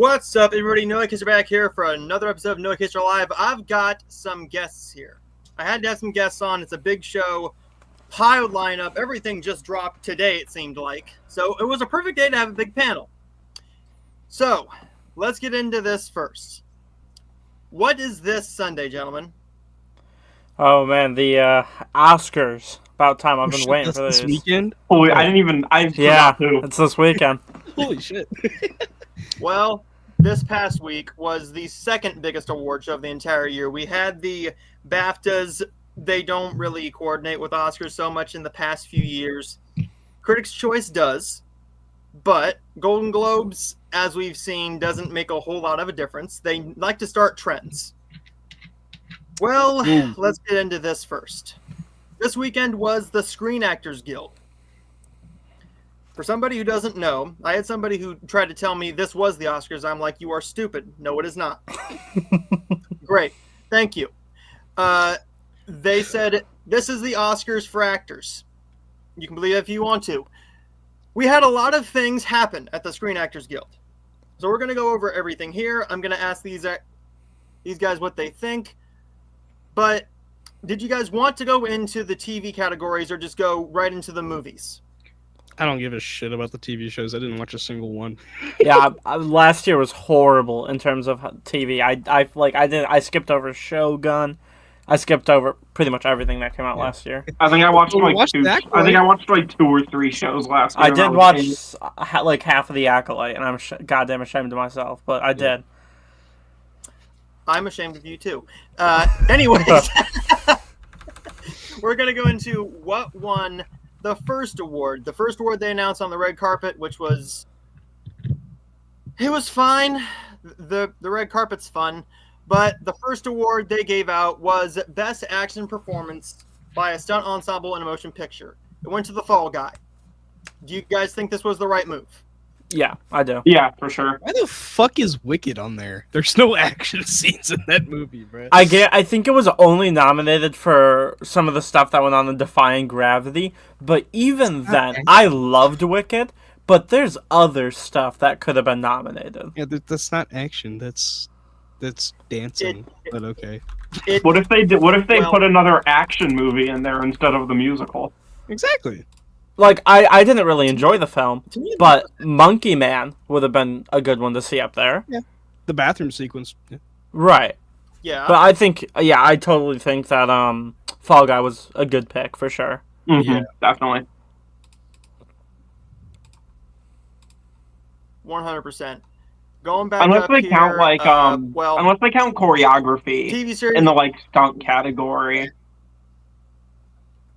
What's up, everybody? Noah Kaser back here for another episode of Noah Kaser Live. I've got some guests here. I had to have some guests on. It's a big show, piled lineup. Everything just dropped today, it seemed like. So it was a perfect day to have a big panel. So let's get into this first. What is this Sunday, gentlemen? Oh man, the Oscars. About time. I've been waiting for this weekend. Oh, I didn't even. It's this weekend. Holy shit! Well, this past week was the second biggest award show of the entire year. We had the BAFTAs. They don't really coordinate with Oscars so much in the past few years. Critics' Choice does, but Golden Globes, as we've seen, doesn't make a whole lot of a difference. They like to start trends. Well, let's get into this first. This weekend was the Screen Actors Guild. For somebody who doesn't know, I had somebody who tried to tell me this was the Oscars. I'm like, you are stupid. No, it is not. Great. Thank you. They said, this is the Oscars for actors. You can believe it if you want to. We had a lot of things happen at the Screen Actors Guild. So we're going to go over everything here. I'm going to ask these guys what they think. But did you guys want to go into the TV categories or just go right into the movies? I don't give a shit about the TV shows. I didn't watch a single one. Yeah, last year was horrible in terms of TV. I skipped over Shogun. I skipped over pretty much everything that came out last year. I think I watched I two. think I watched like 2 or 3 shows last year. I did watch like half of The Acolyte, and I'm goddamn ashamed of myself, but I did. I'm ashamed of you too. Anyways, we're going to go into what won the first award. The first award they announced on the red carpet, which was... It was fine. The red carpet's fun. But the first award they gave out was Best Action Performance by a Stunt Ensemble in a Motion Picture. It went to The Fall Guy. Do you guys think this was the right move? Yeah, I do. Yeah, for sure. Why the fuck is Wicked on there? There's no action scenes in that movie, bro. I think it was only nominated for some of the stuff that went on in Defying Gravity, but even then, I loved Wicked, but there's other stuff that could have been nominated. Yeah, that's not action. That's dancing. But okay. What if they put another action movie in there instead of the musical? Exactly. Like, I didn't really enjoy the film, but Monkey Man would have been a good one to see up there. Yeah. The bathroom sequence. Yeah. Right. Yeah. But I totally think that Fall Guy was a good pick for sure. Mm-hmm, Yeah. definitely. 100%. Going back Unless up they here, count unless they count choreography TV series in the stunt category.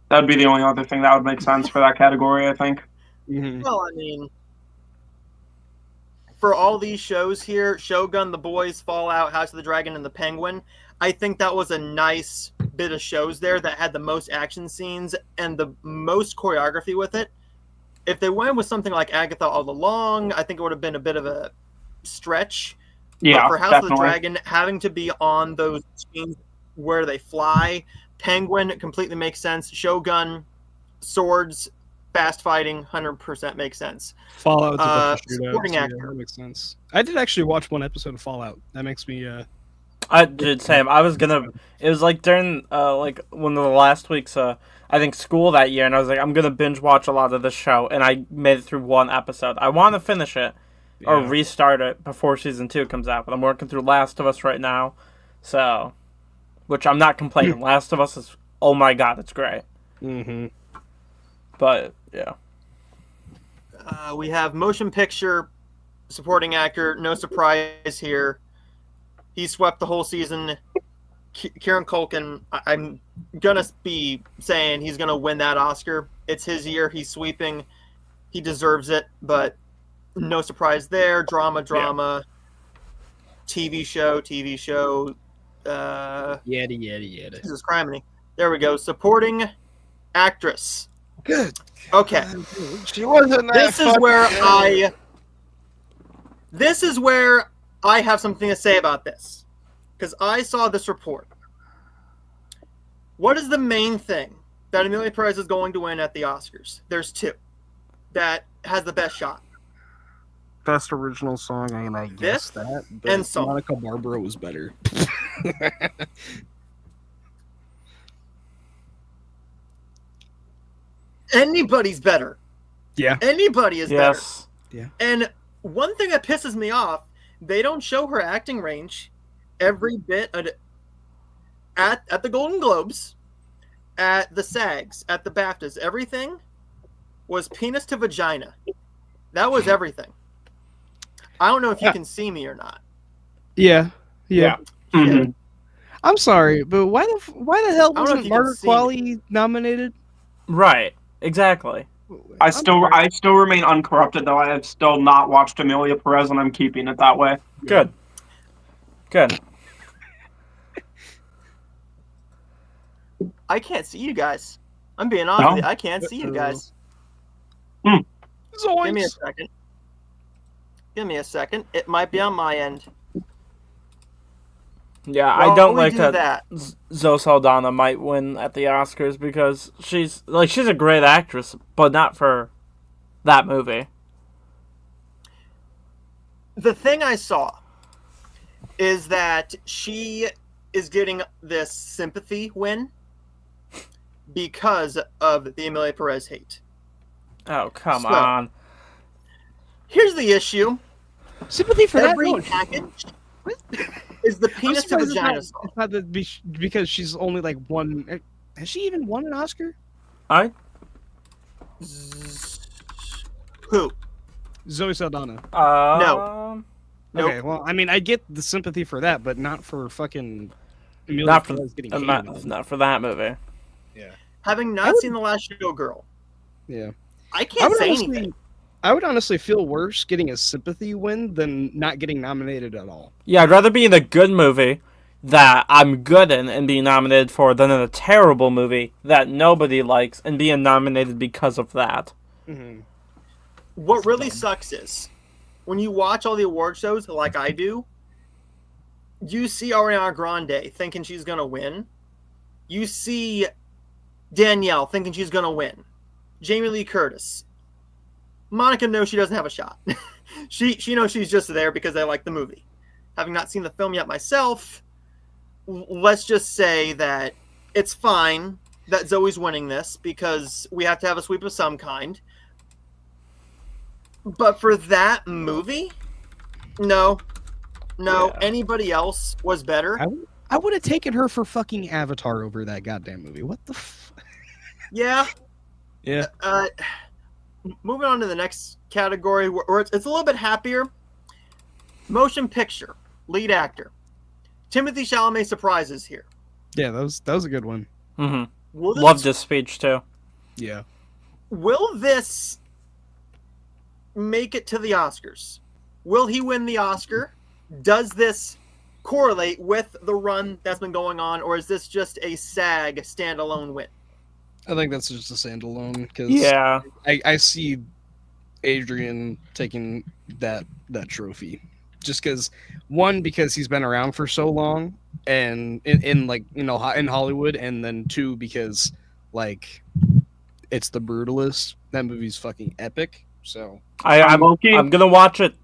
That'd be the only other thing that would make sense for that category, I think. Mm-hmm. Well, I mean, for all these shows here, Shogun, The Boys, Fallout, House of the Dragon, and The Penguin, I think that was a nice bit of shows there that had the most action scenes and the most choreography with it. If they went with something like Agatha All Along, I think it would have been a bit of a stretch. Yeah, but for House definitely. of the Dragon, having to be on those scenes where they fly, Penguin completely makes sense. Shogun, swords, fast fighting, 100% makes sense. Fallout's a bunch of shootouts, supporting yeah, actor. that makes sense. I did actually watch one episode of Fallout. That makes me I did same. I was gonna. It was like during one of the last weeks I think school that year, and I was like, I'm gonna binge watch a lot of this show, and I made it through one episode. I want to finish it or restart it before season 2 comes out, but I'm working through Last of Us right now, so which I'm not complaining. Last of Us is, oh my god, it's great. Mm-hmm. But yeah, we have motion picture supporting actor. No surprise here. He swept the whole season. Kieran Culkin, I'm going to be saying he's going to win that Oscar. It's his year. He's sweeping. He deserves it, but no surprise there. Drama. TV show. Yada. Jesus criminy. There we go. Supporting actress. Good. Okay. She wasn't that This is where I have something to say about this, because I saw this report. What is the main thing that Amelia Perez is going to win at the Oscars? There's 2 that has the best shot. best original song, and I guess that. But and song. Monica Barbara was better. Anybody's better. Yeah. Anybody is Yes. Yeah. better. And one thing that pisses me off, they don't show her acting range every bit at the Golden Globes, at the SAGs, at the BAFTAs. Everything was penis to vagina. That was everything. I don't know if you can see me or not. Yeah. Mhm. I'm sorry, but why the hell I don't know if wasn't you can Margaret see me. Qualley nominated? Right. Exactly. I I'm still remain uncorrupted though. I have still not watched Amelia Perez, and I'm keeping it that way. Good. Good. I can't see you guys. I'm being honest with you. I can't see you guys. Give me a second. Give me a second. It might be on my end. Yeah, While I don't we like do that Zoe Saldana might win at the Oscars because she's a great actress, but not for that movie. The thing I saw is that she is getting this sympathy win because of the Amelia Perez hate. Oh, come So, on. Here's the issue. Sympathy for Every that? package is the penis to vagina song. It's not that because she's only like one. Has she even won an Oscar? Who? Zoe Saldana. No. Nope. Okay, well, I mean, I get the sympathy for that, but not for fucking Amelia Not for Perez getting not for that movie. Having not seen The Last Showgirl, Yeah. I can't say honestly, anything. I would honestly feel worse getting a sympathy win than not getting nominated at all. Yeah, I'd rather be in a good movie that I'm good in and be nominated for than in a terrible movie that nobody likes and being nominated because of that. Mm-hmm. What really sucks is when you watch all the award shows like I do, you see Ariana Grande thinking she's going to win. You see Danielle thinking she's going to win. Jamie Lee Curtis. Monica knows she doesn't have a shot. she knows she's just there because they like the movie. Having not seen the film yet myself, let's just say that it's fine that Zoe's winning this because we have to have a sweep of some kind. But for that movie, no. Yeah. Anybody else was better. I would have taken her for fucking Avatar over that goddamn movie. What the Yeah. Yeah. Moving on to the next category, where it's a little bit happier. Motion picture, lead actor. Timothée Chalamet surprises here. Yeah, that was a good one. Mm-hmm. Will this, Loved this speech too. Yeah. Will this make it to the Oscars? Will he win the Oscar? Does this correlate with the run that's been going on, or is this just a SAG standalone win? I think that's just a standalone because Yeah. I see Adrian taking that trophy just because he's been around for so long and in like in Hollywood, and then two because like it's The Brutalist. That movie's fucking epic. So I'm gonna watch it.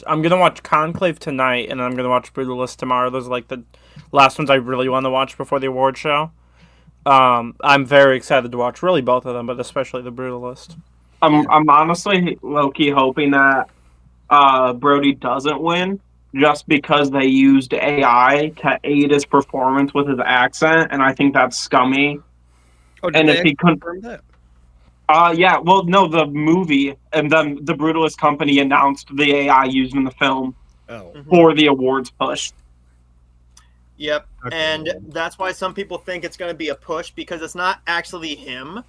I'm gonna watch Conclave tonight, and I'm gonna watch Brutalist tomorrow. Those are like the last ones I really want to watch before the award show. I'm very excited to watch really both of them, but especially The Brutalist. I'm honestly low-key hoping that Brody doesn't win just because they used AI to aid his performance with his accent, and I think that's scummy. did And they if he confirm that? Yeah, well, no, the movie and then the Brutalist company announced the AI used in the film Oh. for the awards push. Yep. Okay. And that's why some people think it's going to be a push because it's not actually him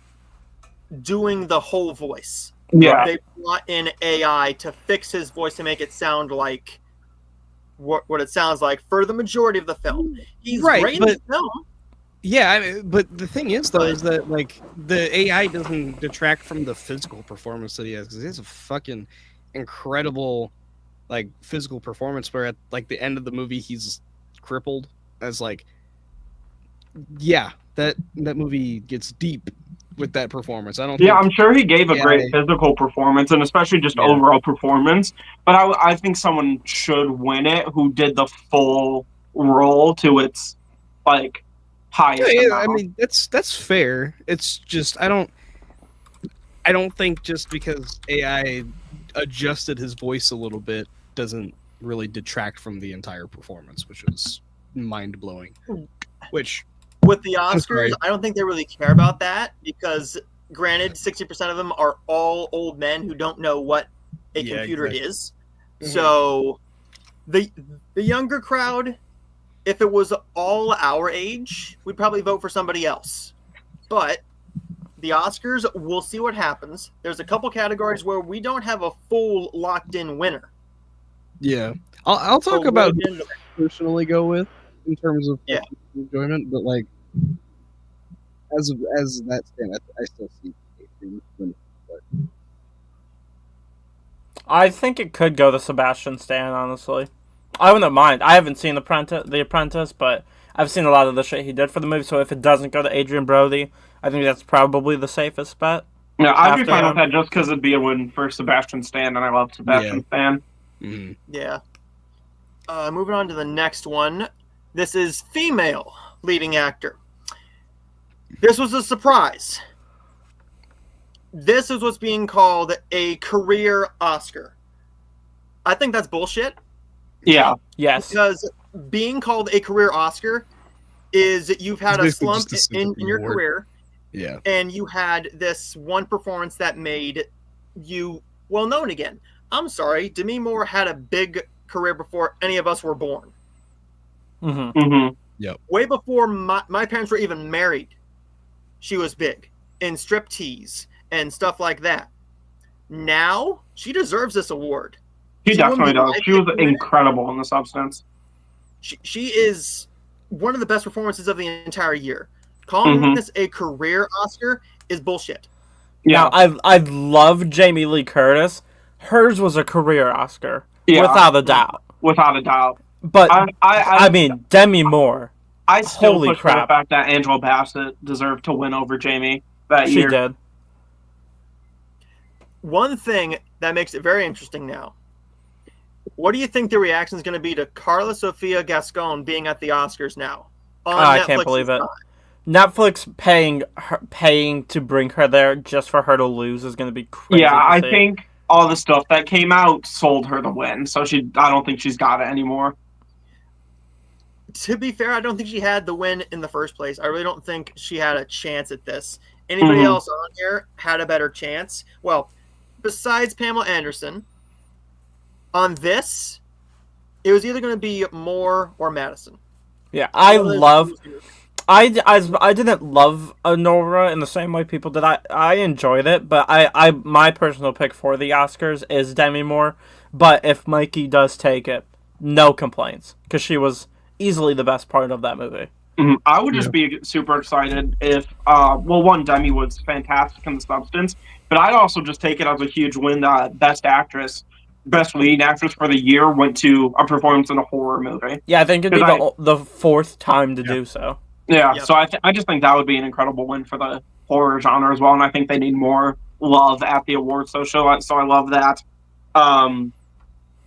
doing the whole voice. Yeah. They brought in AI to fix his voice to make it sound like what it sounds like for the majority of the film. He's Right, great in the film. Yeah, but the thing is though is that like the AI doesn't detract from the physical performance that he has because he has a fucking incredible like physical performance where at like the end of the movie he's crippled as like yeah that movie gets deep with that performance. I don't. Yeah, think, I'm sure he gave a Yeah, great physical performance and especially just Yeah. overall performance. But I think someone should win it who did the full role to its like highest Yeah, amount. I mean that's fair. It's just I don't think just because AI adjusted his voice a little bit doesn't really detract from the entire performance, which was mind blowing. Which With the I'm sorry. Oscars, I don't think they really care about that because, granted, 60% of them are all old men who don't know what a Yeah, computer exactly. is. Mhm. So, the younger crowd, if it was all our age, we'd probably vote for somebody else. But the Oscars, we'll see what happens. There's a couple categories where we don't have a full locked-in winner. Yeah, I'll talk So about we'll who get into I personally go with in terms of Yeah. enjoyment, but like as that stand, I still see Adrian winning. I think it could go to Sebastian Stan, honestly. I wouldn't mind. I haven't seen The Apprentice, but I've seen a lot of the shit he did for the movie, so if it doesn't go to Adrian Brody, I think that's probably the safest bet. Yeah, I'd be After fine him. with that just because it'd be a win for Sebastian Stan, and I love Sebastian Stan. Mhm. Yeah. Moving on to the next one. This is female leading actor. This was a surprise. This is what's being called a career Oscar. I think that's bullshit Yeah, Yes. because being called a career Oscar is you've had It's a basically slump just a in sympathy your award. career Yeah, and you had this one performance that made you well known again. I'm sorry, Demi Moore had a big career before any of us were born. Mm-hmm. Way before my parents were even married, she was big in striptease and stuff like that. Now, she deserves this award. she She wouldn't definitely be does. my She was pick to win it. incredible in The Substance. She is one of the best performances of the entire year. Calling Mhm. this a career Oscar is bullshit. Yeah, Now, I love Jamie Lee Curtis. Hers was a career Oscar, Yeah. without a doubt. without a doubt. But, I I mean, Demi Moore, I still holy push for the crap. fact that Angela Bassett deserved to win over Jamie that she year. did. One thing that makes it very interesting now. What do you think the reaction is going to be to Carla Sofia Gascon being at the Oscars now? On I can't Netflix's believe it. time? Netflix paying to bring her there just for her to lose is going to be crazy. Yeah, to I see. think all the stuff that came out sold her the win, so I don't think she's got it anymore. To be fair, I don't think she had the win in the first place. I really don't think she had a chance at this. Anybody Mhm. else on here had a better chance? Well, besides Pamela Anderson, on this, it was either going to be Moore or Madison. Yeah, I One of those love. two was gonna be- I didn't love Honora in the same way people did. I enjoyed it, but I my personal pick for the Oscars is Demi Moore. But if Mikey does take it, no complaints, because she was easily the best part of that movie. Mhm. I would just be super excited if, one, Demi was fantastic in The Substance, but I'd also just take it as a huge win that Best Actress, Best Leading Actress for the year went to a performance in a horror movie. Yeah, I think it'd be Because the fourth time to do so. Yeah, Yep. so I just think that would be an incredible win for the horror genre as well, and I think they need more love at the awards show. So I love that.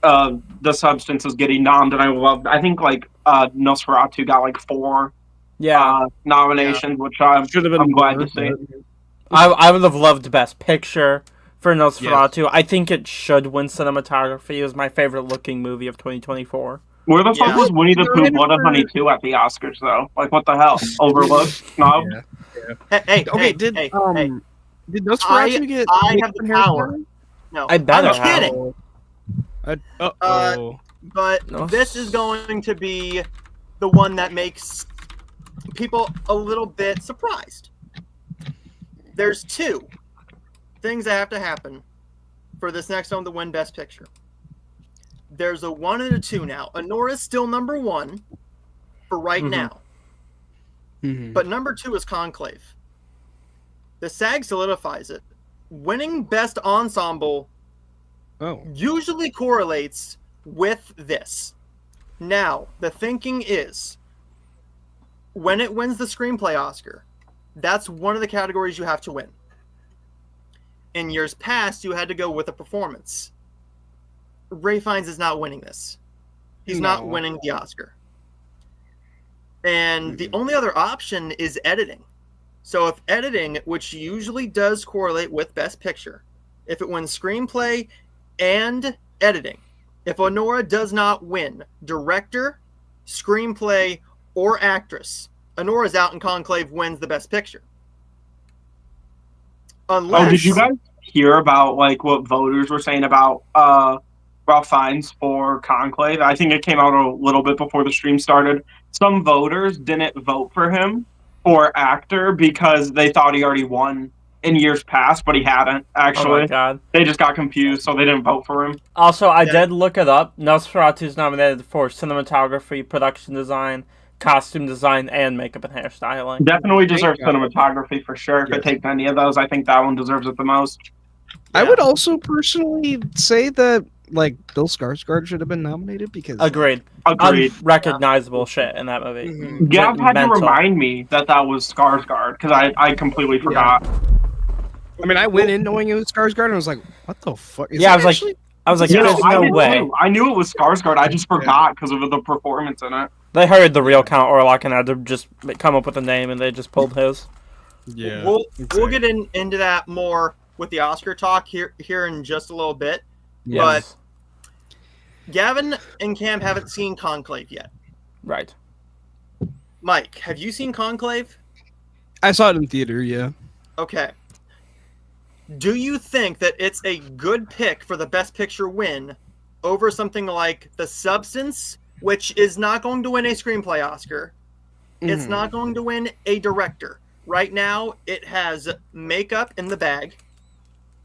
The Substance is getting nommed, and I think like Nosferatu got like 4 Yeah, nominations, which I'm should have been I'm glad more, to see. but- I would have loved Best Picture for Nosferatu. I think it should win cinematography. It was my favorite looking movie of 2024. Where the Yeah. fuck was Winnie the Pooh, Nominated Blood and for- Honey 2 at the Oscars though? Like what the hell? Overlooked? Snob? Yeah. Hey, Okay, hey, did hey, hey. did Nosferatu get? I makeup have the and power. hairstyle? No, I better I'm have. kidding. Uh-oh. But No. this is going to be the one that makes people a little bit surprised. There's 2 things that have to happen for this next one to win Best Picture. There's a 1 and a 2 now. Honora's still number 1 for right Mhm. now. Mhm. But number 2 is Conclave. The SAG solidifies it. Winning Best Ensemble Oh. usually correlates with this. Now, the thinking is when it wins the screenplay Oscar, That's one of the categories you have to win. In years past, you had to go with a performance. Ralph Fiennes is not winning this. He's not winning the Oscar. And the only other option is editing. So if editing, which usually does correlate with Best Picture, if it wins screenplay and editing, if Honora does not win director, screenplay, or actress, Honora's out and Conclave wins the Best Picture. Unless... Oh, did you guys hear about like what voters were saying about Ralph Fiennes for Conclave? I think it came out a little bit before the stream started. Some voters didn't vote for him for actor because they thought he already won in years past, but he hadn't, actually. Oh my god. They just got confused, so they didn't vote for him. Also, I did look it up. Nosferatu's nominated for cinematography, production design, costume design, and makeup and hairstyling. Definitely deserves cinematography for sure. If it takes any of those, I think that one deserves it the most. I would also personally say that like Bill Skarsgård should have been nominated because Agreed. Unrecognizable shit in that movie. Mm-hmm. Gav had mental. to remind me that was Skarsgård because I completely forgot. I mean, I went in knowing it was Skarsgård and I was like, "What the fuck?" I was like, "There's no way." Too. I knew it was Skarsgård. I just forgot because of the performance in it. They heard the real Count Orlok and had to just come up with a name, and they just pulled his. Yeah, we'll get into that more with the Oscar talk here in just a little bit. Yes. But Gavin and Cam haven't seen Conclave yet. Right. Mike, have you seen Conclave? I saw it in theater. Yeah. Okay. Do you think that it's a good pick for the Best Picture win over something like The Substance, which is not going to win a screenplay Oscar? It's not going to win a director. Right now, it has makeup in the bag.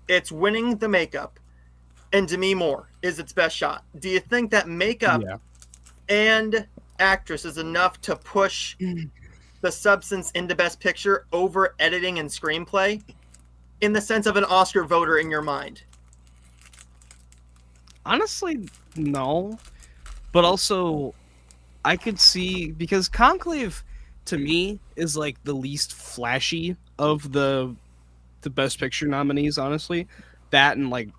It's winning the makeup. And Demi Moore is its best shot. Do you think that makeup and actress is enough to push The Substance into Best Picture over editing and screenplay? In the sense of an Oscar voter in your mind? Honestly, no. But also, I could see, because Conclave, to me, is like the least flashy of the Best Picture nominees, honestly. That and like,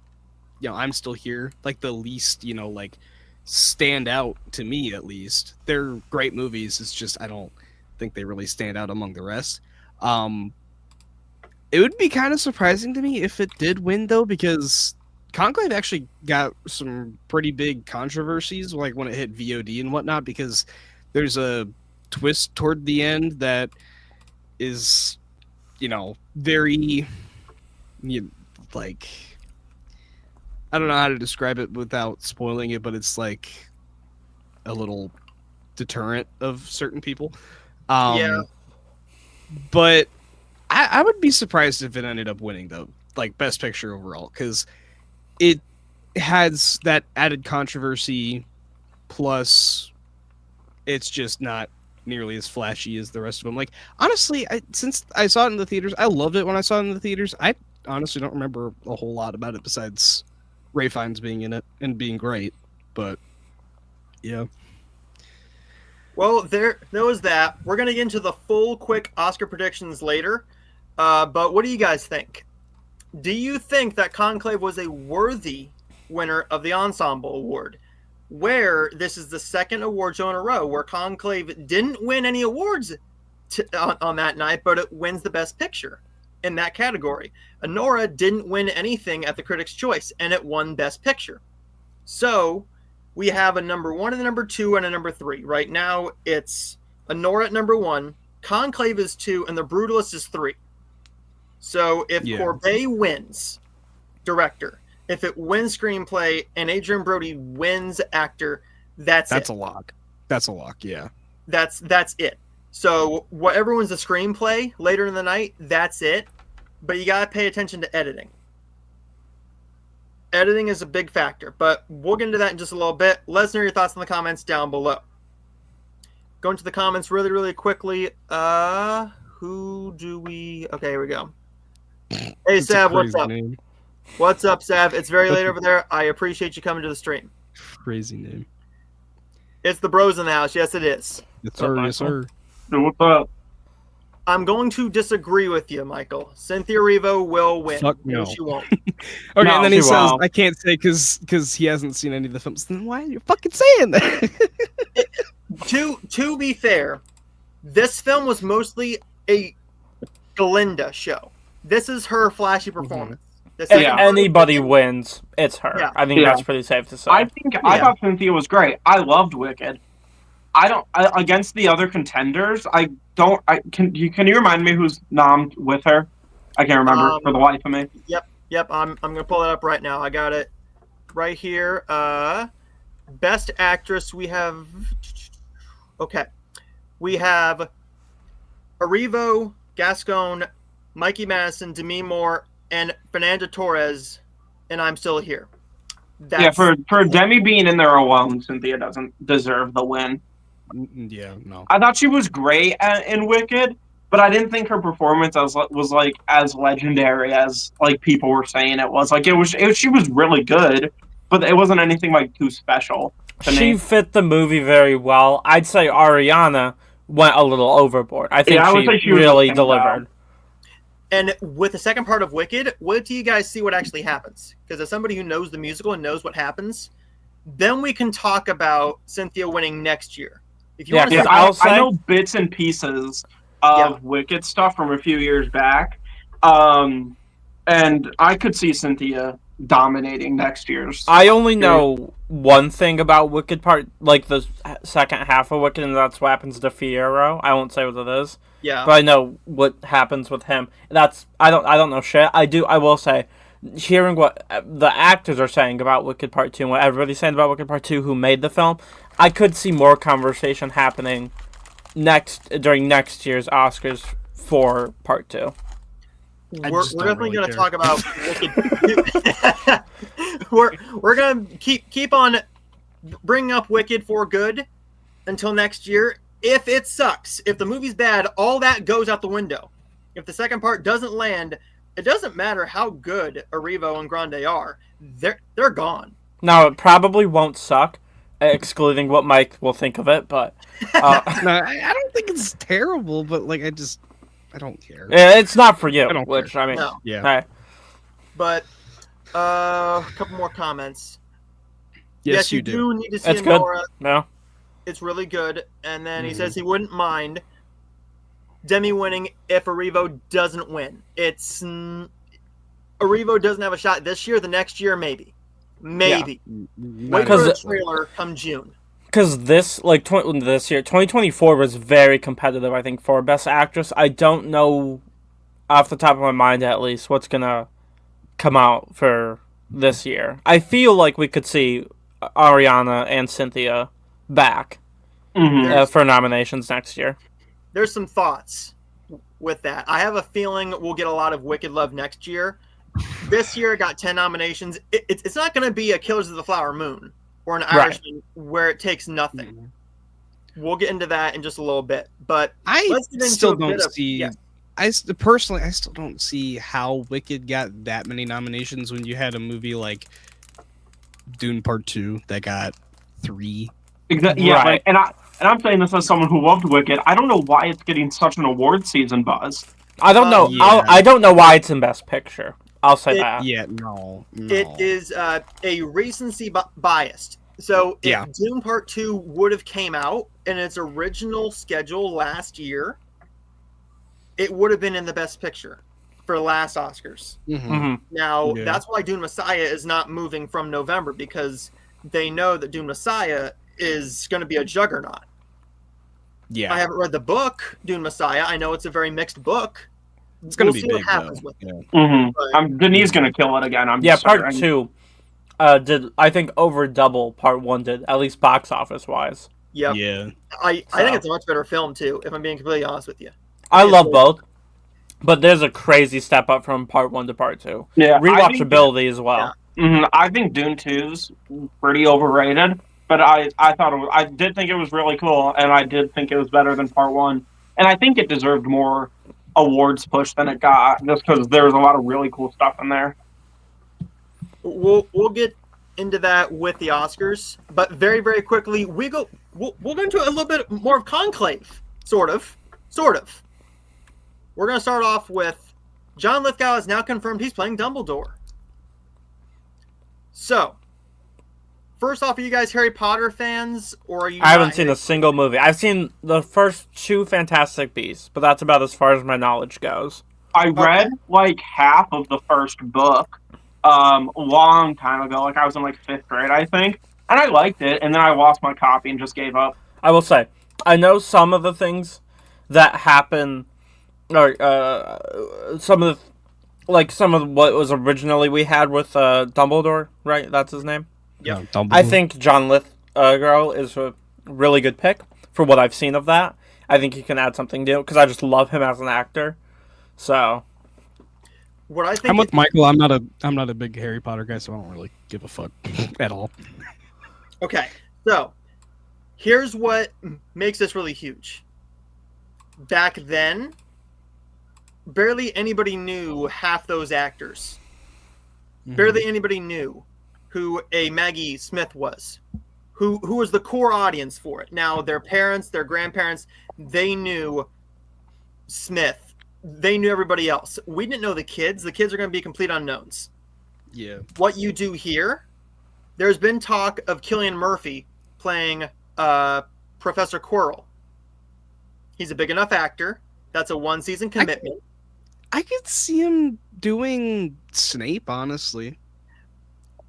I'm Still Here, like the least, like stand out to me at least. They're great movies. It's just, I don't think they really stand out among the rest. It would be kind of surprising to me if it did win, though, because Conclave actually got some pretty big controversies, like when it hit VOD and whatnot, because there's a twist toward the end that is, very, like, I don't know how to describe it without spoiling it, but it's like a little deterrent of certain people. But I would be surprised if it ended up winning, though, like Best Picture overall, because it has that added controversy, plus it's just not nearly as flashy as the rest of them. Like, honestly, since I saw it in the theaters, I loved it when I saw it in the theaters. I honestly don't remember a whole lot about it besides Ralph Fiennes being in it and being great, but yeah. Well, there was that. We're going to get into the full quick Oscar predictions later. But what do you guys think? Do you think that Conclave was a worthy winner of the Ensemble Award? Where this is the second award show in a row where Conclave didn't win any awards on that night, but it wins the Best Picture in that category. Honora didn't win anything at the Critics' Choice, and it won Best Picture. So we have a number 1 and a number 2 and a number 3. Right now, it's Honora at number 1, Conclave is 2, and The Brutalist is 3. So if Corbet wins director, if it wins screenplay, and Adrian Brody wins actor, that's a lock. That's a lock, yeah. That's it. So whatever wins the screenplay later in the night, that's it. But you got to pay attention to editing. Editing is a big factor, but we'll get into that in just a little bit. Let us know your thoughts in the comments down below. Going to the comments really, really quickly. Who do we... Okay, here we go. Hey, Sav, what's up? Name. What's up, Sav? It's very late over there. I appreciate you coming to the stream. Crazy name. It's the bros in the house. Yes, it is. Yes, sir. Yes, sir. Dude, what's up? I'm going to disagree with you, Michael. Cynthia Erivo will win. Fuck no. She won't. Okay, No, and then he she says, won't. "I can't say because he hasn't seen any of the films." Then why are you fucking saying that? To be fair, this film was mostly a Glinda show. This is her flashy performance. The If second Yeah. part of anybody Wicked- wins, it's her. Yeah. I think Yeah. that's pretty safe to say. I Yeah. thought Cynthia was great. I loved Wicked. Against the other contenders. Can you remind me who's nommed with her? I can't remember for the life of me. Yep, I'm gonna pull it up right now. I got it right here. Best actress we have. Okay, we have Erivo, Gascon, Mikey Madison, Demi Moore, and Fernanda Torres, and I'm still here. Yeah, for Demi being in there alone, Cynthia doesn't deserve the win. Yeah, no. I thought she was great in Wicked, but I didn't think her performance was like as legendary as like people were saying it was. Like she was really good, but it wasn't anything like too special to She me. fit the movie very well. I'd say Ariana went a little overboard. I think Yeah, I would say she was really the same delivered. And with the second part of Wicked, wait till you guys see what actually happens. Because as somebody who knows the musical and knows what happens, then we can talk about Cynthia winning next year. If you Yeah, want to Yeah, I'll say- I know bits and pieces of Wicked stuff from a few years back, and I could see Cynthia dominating next year's. I only know one thing about Wicked part, like the second half of Wicked, and that's what happens to Fiyero. I won't say what it is, Yeah. but I know what happens with him. I don't know shit. I will say, hearing what the actors are saying about Wicked Part 2 and what everybody's saying about Wicked Part 2 who made the film, I could see more conversation happening during next year's Oscars for Part 2. We're just don't definitely really going to care. talk about Wicked. we're going to keep on bringing up Wicked for good until next year. If it sucks, if the movie's bad, all that goes out the window. If the second part doesn't land, it doesn't matter how good Erivo and Grande are. They're gone. Now, it probably won't suck, excluding what Mike will think of it, but No, I don't think it's terrible, but like I don't care. it's not for you, I don't which, I mean, No. Yeah. hey. But a couple more comments. Yes, you you do. need to see It's good. Nora. No? It's really good. And then he says he wouldn't mind Demi winning if Erivo doesn't win. Erivo doesn't have a shot this year. The next year, maybe. Maybe. Wait for the Because- trailer come June. Because this year, 2024 was very competitive, I think, for Best Actress. I don't know, off the top of my mind at least, what's going to come out for this year. I feel like we could see Ariana and Cynthia back for nominations next year. There's some thoughts with that. I have a feeling we'll get a lot of Wicked love next year. This year it got 10 nominations. It's not going to be a Killers of the Flower Moon or an Irishman where it takes nothing. We'll get into that in just a little bit. But I let's get into still a bit don't of- see. yeah. Personally, I still don't see how Wicked got that many nominations when you had a movie like Dune Part 2 that got 3. Yeah, Right. and I'm saying this as someone who loved Wicked. I don't know why it's getting such an award season buzz. I don't know. Yeah. I don't know why it's in Best Picture. I'll say that. Yeah, no. It is a recency biased. So if Yeah. Dune Part 2 would have came out in its original schedule last year, it would have been in the Best Picture for last Oscars. hmm Now, Yeah. that's why Dune Messiah is not moving from November, because they know that Dune Messiah is going to be a juggernaut. Yeah, I haven't read the book, Dune Messiah. I know it's a very mixed book. it's gonna We'll be see big. what happens though. with it. Yeah. But- Denise gonna kill it again. I'm Yeah, certain. Part 2 did, I think, over double Part 1 did, at least box office wise. Yep. Yeah. I think it's a much better film, too, if I'm being completely honest with you. I It's love a- both, but there's a crazy step up from Part 1 to Part 2. Yeah, Rewatchability as well. I think Dune 2's pretty overrated, but I thought I did think it was really cool, and I did think it was better than Part 1, and I think it deserved more awards push than it got, just because there was a lot of really cool stuff in there. We'll get into that with the Oscars, but very, very quickly, we'll go into a little bit more of Conclave, sort of. we're going to start off with John Lithgow has now confirmed he's playing Dumbledore. So, first off, are you guys Harry Potter fans, or are you? I haven't seen a single movie. I've seen the first 2 Fantastic Beasts, but that's about as far as my knowledge goes. I read like half of the first book a long time ago. Like I was in like 5th grade, I think. And I liked it, and then I lost my copy and just gave up. I will say, I know some of the things that happen, or some of what was originally we had with Dumbledore, right? That's his name? Yeah. I think John Lithgow is a really good pick for what I've seen of that. I think he can add something new, because I just love him as an actor. So, what I think I'm with Michael. I'm not a big Harry Potter guy, so I don't really give a fuck at all. Okay, so here's what makes this really huge. Back then, barely anybody knew half those actors. Barely anybody knew who a Maggie Smith was. Who was the core audience for it. Now, their parents, their grandparents, they knew Smith. They knew everybody else. We didn't know the kids. The kids are going to be complete unknowns. Yeah. What you do here, there's been talk of Cillian Murphy playing Professor Quirrell. He's a big enough actor. That's a 1-season commitment. I could see him doing Snape, honestly.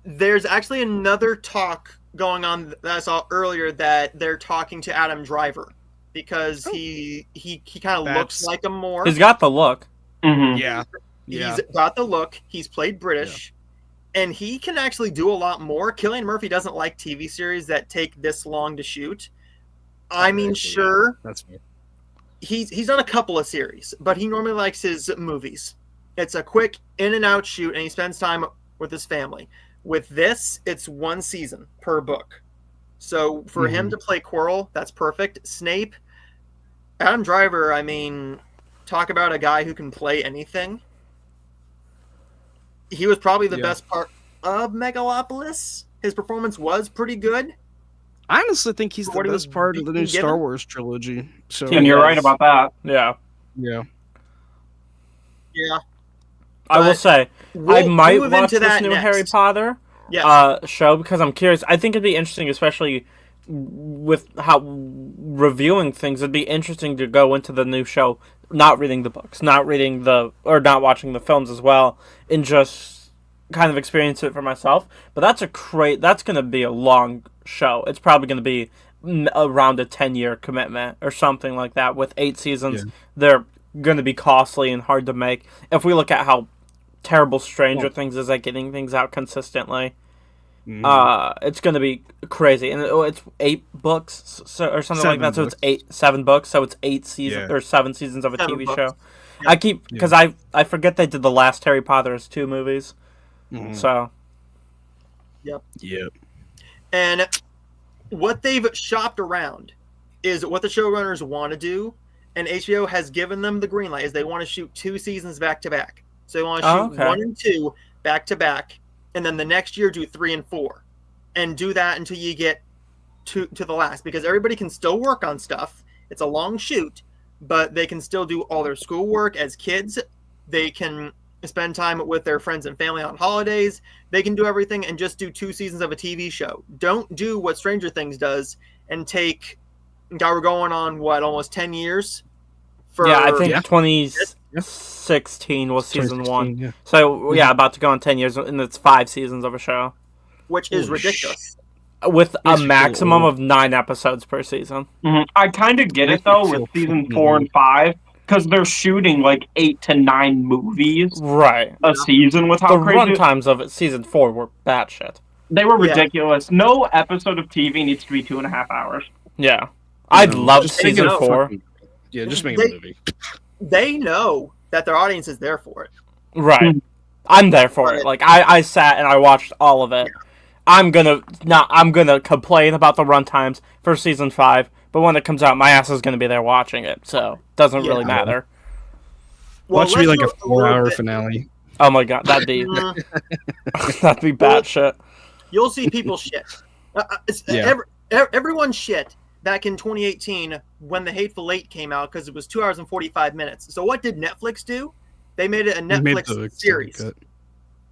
There's actually another talk going on that I saw earlier that they're talking to Adam Driver. Because he kind of looks like him more. He's got the look. Mm-hmm. Yeah. He's got the look. He's played British. Yeah. And he can actually do a lot more. Cillian Murphy doesn't like TV series that take this long to shoot. I mean, sure. That's me. He's done a couple of series, but he normally likes his movies. It's a quick in and out shoot, and he spends time with his family. With this, it's 1 season per book. So for him to play Quirrell, that's perfect. Snape, Adam Driver, I mean, talk about a guy who can play anything. He was probably the best part of Megalopolis. His performance was pretty good. I honestly think he's the best part of the new Star Wars trilogy. So, and you're right about that. Yeah. Yeah. Yeah. I will say, I might watch this new Harry Potter show because I'm curious. I think it'd be interesting, especially with how reviewing things. It'd be interesting to go into the new show, not reading the books, not watching the films as well, and just kind of experience it for myself. But that's going to be a long show. It's probably going to be around a 10-year commitment or something like that. With 8 seasons, they're going to be costly and hard to make. If we look at how terrible Stranger Things is at getting things out consistently, it's going to be crazy. And it's 8 books or something like that. So it's 7 books. So it's 8 seasons or 7 seasons of a TV show. Yeah. I keep because I forget they did the last Harry Potter as 2 movies. So. Yep. Yep. And what they've shopped around is what the showrunners want to do, and HBO has given them the green light. Is they want to shoot 2 seasons back to back. So they want to shoot 1 and 2 back to back, and then the next year do 3 and 4, and do that until you get to the last. Because everybody can still work on stuff. It's a long shoot, but they can still do all their schoolwork as kids. They can spend time with their friends and family on holidays. They can do everything and just do 2 seasons of a TV show. Don't do what Stranger Things does and take. God, we're going on almost 10 years. I think 2016 was season 1. Yeah. So about to go on 10 years, and it's 5 seasons of a show, which is ridiculous. With a maximum of 9 episodes per season. I kind of get it though with season 4 and 5. Because they're shooting 8 to 9 movies a season with how crazy. The runtimes of it, season 4 were batshit. They were ridiculous. No episode of TV needs to be 2.5 hours. Yeah. I'd love season 4. Yeah, just make a movie. They know that their audience is there for it. Right. I'm there for it. I sat and I watched all of it. Yeah. I'm gonna complain about the runtimes for season 5. But when it comes out, my ass is going to be there watching it, so it doesn't really matter. Well, it should be like a 4-hour finale. Oh my god, that'd be bad shit. You'll see people shit. Everyone shit back in 2018 when The Hateful Eight came out because it was 2 hours and 45 minutes. So what did Netflix do? They made it a They made Netflix series.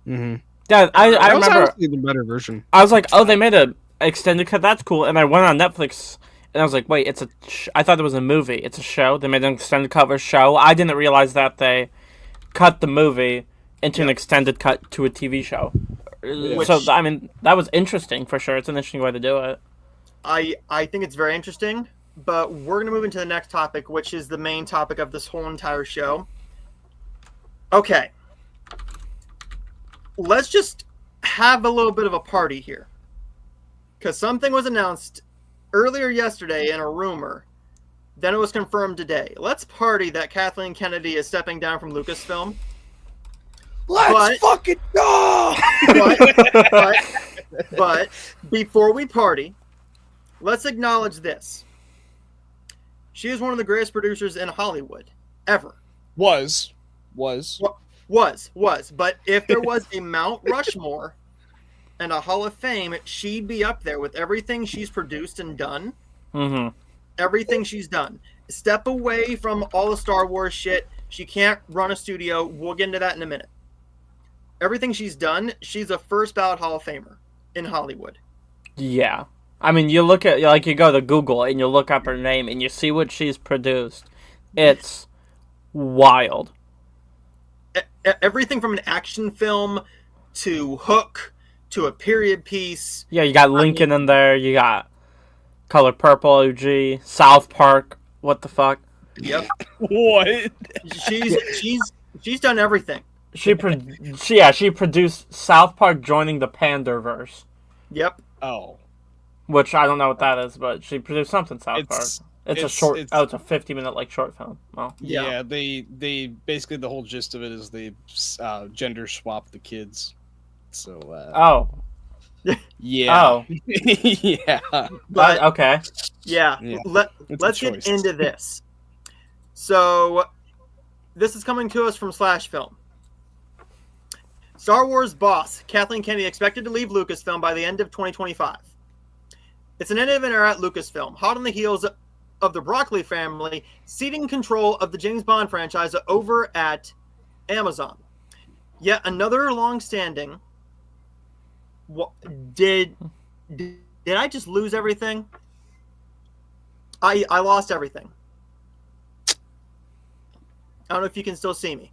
Mm-hmm. Yeah, I That was remember. honestly the better version. I was like, oh, they made a extended cut. That's cool. And I went on Netflix, and I was like, wait, I thought it was a movie. It's a show. They made an extended cut of a show. I didn't realize that they cut the movie into an extended cut to a TV show. Yeah. So, I mean, that was interesting for sure. It's an interesting way to do it. I think it's very interesting, but we're going to move into the next topic, which is the main topic of this whole entire show. Okay. Let's just have a little bit of a party here. Because something was announced earlier yesterday in a rumor. Then it was confirmed today. Let's party that Kathleen Kennedy is stepping down from Lucasfilm. Let's fucking go! But before we party, let's acknowledge this. She is one of the greatest producers in Hollywood ever. Was. But if there was a Mount Rushmore and a Hall of Fame, she'd be up there with everything she's produced and done. Mm-hmm. Everything she's done. Step away from all the Star Wars shit. She can't run a studio. We'll get into that in a minute. Everything she's done, she's a first ballot Hall of Famer in Hollywood. Yeah. I mean, you look at, like, you go to Google and you look up her name and you see what she's produced. It's wild. Everything from an action film to Hook to a period piece. Yeah, you got Lincoln in there. You got Color Purple, OG, South Park. What the fuck? Yep. What? She's done everything. She produced South Park joining the Panderverse. Yep. Oh. Which I don't know what that is, but she produced something South Park. It's a short. It's a 50-minute like short film. Oh. Yeah, they basically the whole gist of it is they gender swap the kids. So Oh. yeah. Oh. Yeah. But okay. Yeah. Let's get into this. So this is coming to us from Slash Film. Star Wars boss Kathleen Kennedy expected to leave Lucasfilm by the end of 2025. It's an end of an era at Lucasfilm, hot on the heels of the Broccoli family ceding control of the James Bond franchise over at Amazon. Yet another long-standing. Did I just lose everything? I lost everything. I don't know if you can still see me.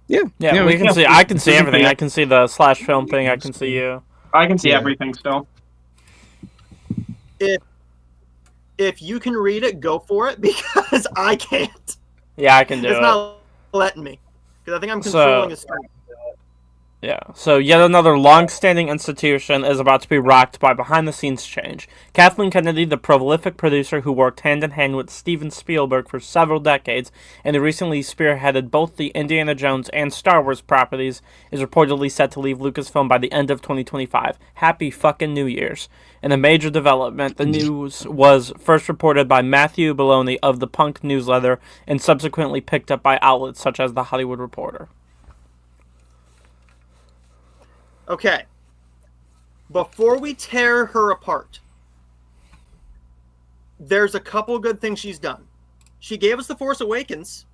Yeah, we can see. I can see everything. I can see the Slash Film thing. I can see you. I can see everything still. If you can read it, go for it, because I can't. Yeah, I can do it. It's not letting me, because I think I'm controlling a screen. Yeah, so yet another long-standing institution is about to be rocked by behind-the-scenes change. Kathleen Kennedy, the prolific producer who worked hand-in-hand with Steven Spielberg for several decades and who recently spearheaded both the Indiana Jones and Star Wars properties, is reportedly set to leave Lucasfilm by the end of 2025. Happy fucking New Year's. In a major development, the news was first reported by Matthew Bologna of the Punk newsletter and subsequently picked up by outlets such as The Hollywood Reporter. Okay. Before we tear her apart, there's a couple good things she's done. She gave us The Force Awakens.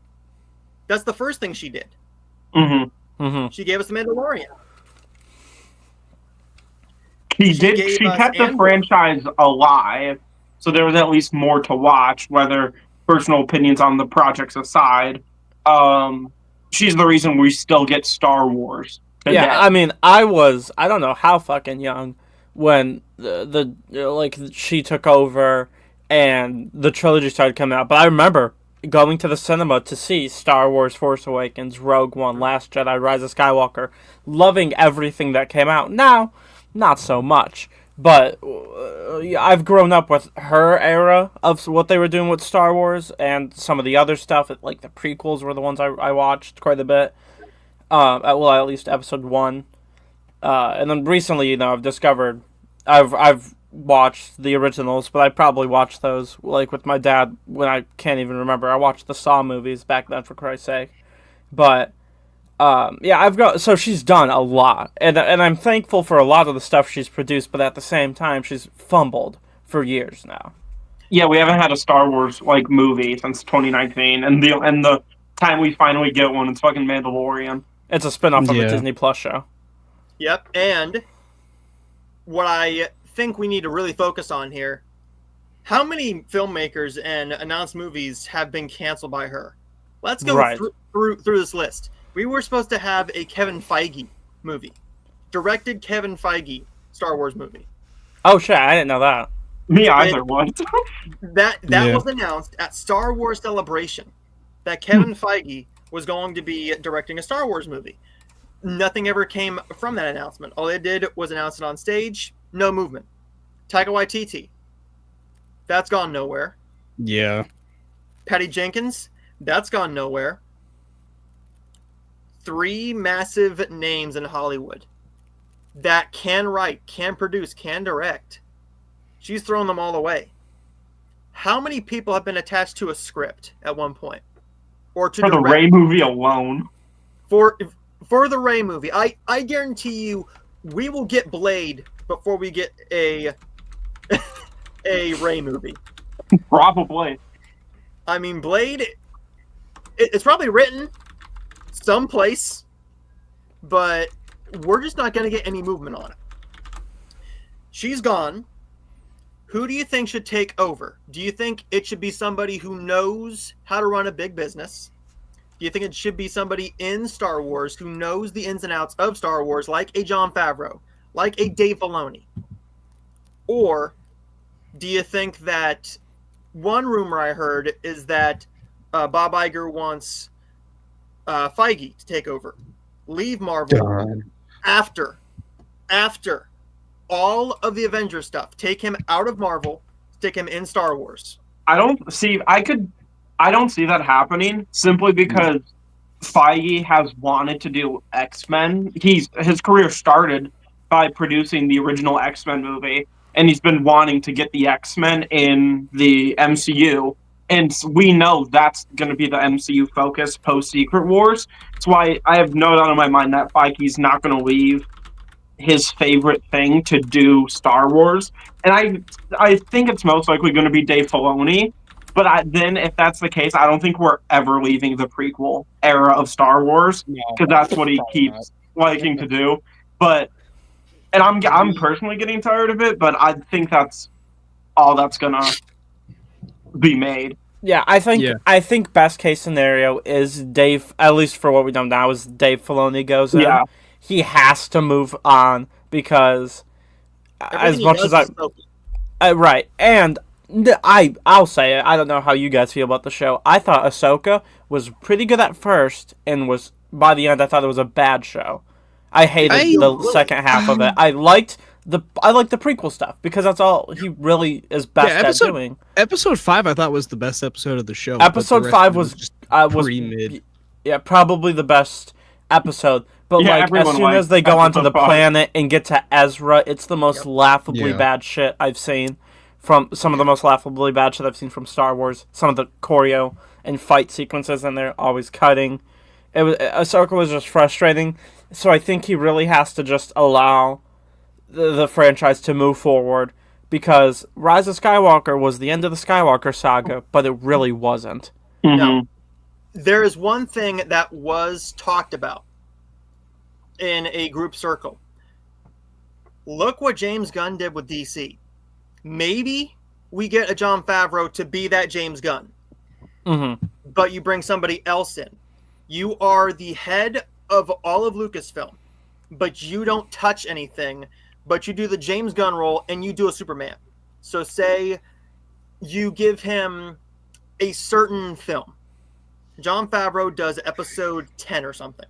That's the first thing she did. Mm-hmm. Mm-hmm. She gave us The Mandalorian. She kept the franchise alive, so there was at least more to watch, whether personal opinions on the projects aside. She's the reason we still get Star Wars. Yeah, I mean, I don't know how fucking young when she took over and the trilogy started coming out, but I remember going to the cinema to see Star Wars Force Awakens, Rogue One, Last Jedi, Rise of Skywalker, loving everything that came out. Now, not so much, but I've grown up with her era of what they were doing with Star Wars and some of the other stuff, like the prequels were the ones I watched quite a bit. At least episode 1. And then recently, I've discovered I've watched the originals, but I probably watched those like with my dad when I can't even remember. I watched the Saw movies back then, for Christ's sake. But so she's done a lot, and I'm thankful for a lot of the stuff she's produced. But at the same time, she's fumbled for years now. Yeah, we haven't had a Star Wars like movie since 2019, and the time we finally get one, it's fucking Mandalorian. It's a spin-off of a Yeah. Disney Plus show. Yep, and what I think we need to really focus on here, how many filmmakers and announced movies have been canceled by her? Let's go Right. through this list. We were supposed to have a Kevin Feige movie. Directed Kevin Feige Star Wars movie. Oh shit, I didn't know that. Me either. What? That Yeah. was announced at Star Wars Celebration that Kevin Feige was going to be directing a Star Wars movie. Nothing ever came from that announcement. All they did was announce it on stage, no movement. Taika Waititi, that's gone nowhere. Yeah. Patty Jenkins, that's gone nowhere. 3 massive names in Hollywood that can write, can produce, can direct. She's thrown them all away. How many people have been attached to a script at one point? Or to For the direct? Rey movie alone. For the Rey movie, I guarantee you we will get Blade before we get a Rey movie. Probably. I mean, Blade, it's probably written someplace, but we're just not going to get any movement on it. She's gone. Who do you think should take over? Do you think it should be somebody who knows how to run a big business? Do you think it should be somebody in Star Wars who knows the ins and outs of Star Wars, like a Jon Favreau, like a Dave Filoni? Or do you think that one rumor I heard is that Bob Iger wants Feige to take over, leave Marvel after all of the Avengers stuff, take him out of Marvel, stick him in Star Wars? I don't see that happening simply because Feige has wanted to do X-Men. His career started by producing the original X-Men movie, and he's been wanting to get the X-Men in the MCU. And we know that's going to be the MCU focus post Secret Wars. That's why I have no doubt in my mind that Feige's not going to leave his favorite thing to do Star Wars. And I think it's most likely going to be Dave Filoni. But then, if that's the case, I don't think we're ever leaving the prequel era of Star Wars, because that's what he keeps liking to do. And I'm personally getting tired of it, but I think that's all that's gonna be made. Yeah, I think best case scenario is Dave. At least for what we know now, is Dave Filoni goes in. Yeah. He has to move on because as much as right, and I'll say it. I don't know how you guys feel about the show. I thought Ahsoka was pretty good at first, and was by the end I thought it was a bad show. I hated the second half of it. I liked the prequel stuff because that's all he really is best at doing. Episode 5 I thought was the best episode of the show. Episode 5 was just pretty-mid. Yeah, probably the best episode. But Yeah, like as soon as they go onto the planet and get to Ezra, it's the most laughably bad shit I've seen. From some of the most laughably bad shit I've seen from Star Wars. Some of the choreo and fight sequences, and they're always cutting. Ahsoka was just frustrating. So I think he really has to just allow the franchise to move forward, because Rise of Skywalker was the end of the Skywalker saga, but it really wasn't. Mm-hmm. No. There is one thing that was talked about in a group circle. Look what James Gunn did with DC. Maybe we get a Jon Favreau to be that James Gunn. Mm-hmm. But you bring somebody else in. You are the head of all of Lucasfilm, but you don't touch anything, but you do the James Gunn role and you do a Superman. So say you give him a certain film. Jon Favreau does episode 10 or something.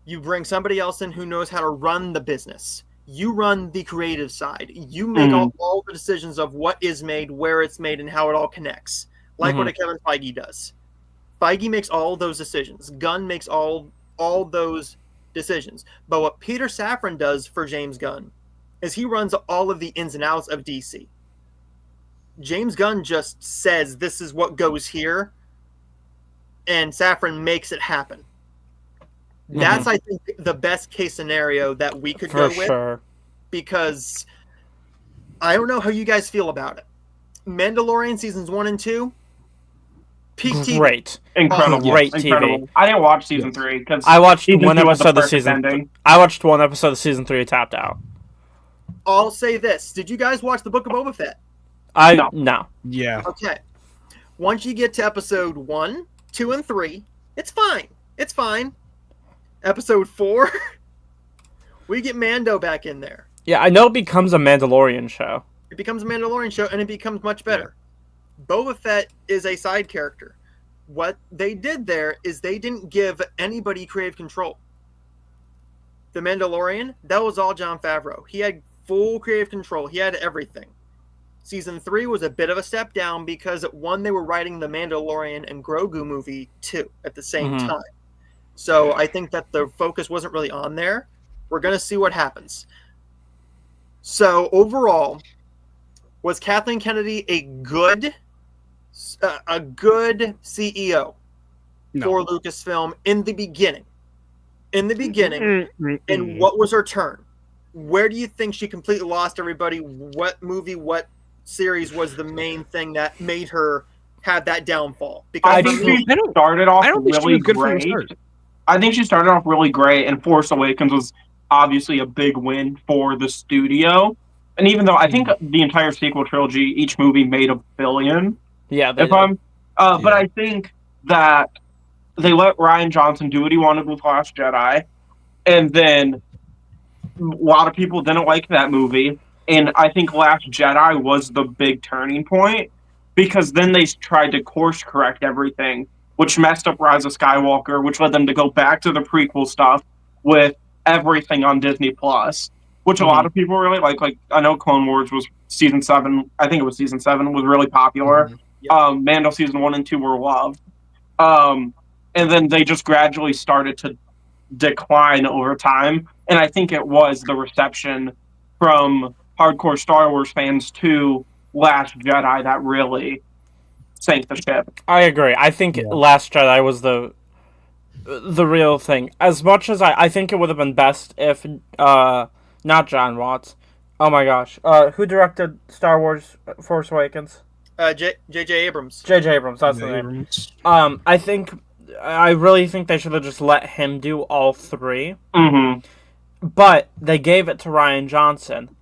You bring somebody else in who knows how to run the business. You run the creative side. You make all the decisions of what is made, where it's made, and how it all connects. Like what a Kevin Feige does. Feige makes all those decisions. Gunn makes all those decisions. But what Peter Safran does for James Gunn is he runs all of the ins and outs of DC. James Gunn just says this is what goes here, and Safran makes it happen. That's, I think, the best case scenario that we could go with. Sure. Because I don't know how you guys feel about it. Mandalorian seasons 1 and 2, peak TV. Great. Incredible. Great Incredible. TV. I didn't watch season Yes. 3 because I watched season one 2 had the episode of perfect season. ending. I watched one episode of season 3. Tapped out. I'll say this: did you guys watch the Book of Boba Fett? No. Yeah. Okay. Once you get to episode 1, 2, and 3, it's fine. It's fine. Episode 4, we get Mando back in there. Yeah, I know it becomes a Mandalorian show. It becomes a Mandalorian show, and it becomes much better. Boba Fett is a side character. What they did there is they didn't give anybody creative control. The Mandalorian, that was all Jon Favreau. He had full creative control. He had everything. Season 3 was a bit of a step down because, one, they were writing the Mandalorian and Grogu movie, too, at the same time. So I think that the focus wasn't really on there. We're going to see what happens. So overall, was Kathleen Kennedy a good CEO for Lucasfilm in the beginning? And what was her turn? Where do you think she completely lost everybody? What movie, what series was the main thing that made her have that downfall? Because I think she started off really great. I think she started off really great, and Force Awakens was obviously a big win for the studio. And even though I think the entire sequel trilogy, each movie made $1 billion. Yeah, But I think that they let Rian Johnson do what he wanted with Last Jedi, and then a lot of people didn't like that movie. And I think Last Jedi was the big turning point, because then they tried to course correct everything, which messed up Rise of Skywalker, which led them to go back to the prequel stuff with everything on Disney Plus, which a lot of people really like. Like, I know Clone Wars was season 7. I think it was season 7 was really popular. Mando season 1 and 2 were loved. And then they just gradually started to decline over time. And I think it was the reception from hardcore Star Wars fans to Last Jedi that really sank the ship. I agree. I think Last Jedi was the real thing. As much as I think it would have been best if not John Watts. Oh my gosh. Who directed Star Wars Force Awakens? J.J. Abrams. J.J. Abrams, that's the name. I really think they should have just let him do all 3. But they gave it to Rian Johnson.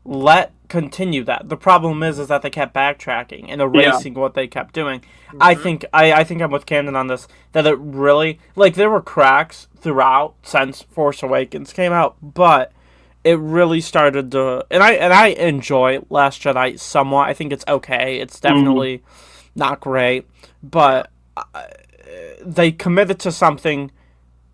Continue that. The problem is that they kept backtracking and erasing what they kept doing. I think I'm with Camden on this, that it really, like, there were cracks throughout since Force Awakens came out, but it really started to, and I enjoy Last Jedi somewhat. I think it's okay. It's definitely not great, but they committed to something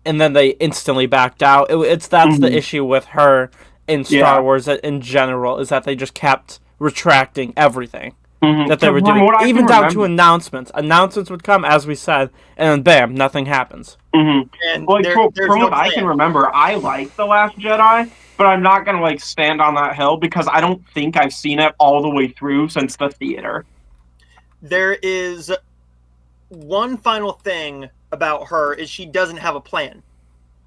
and then they instantly backed out. That's the issue with her in Star Wars in general, is that they just kept retracting everything that they were doing, even down to announcements. Announcements would come, as we said, and then bam, nothing happens. And like, from no what I can remember, I like The Last Jedi, but I'm not going to like stand on that hill because I don't think I've seen it all the way through since the theater. There is one final thing about her, is she doesn't have a plan.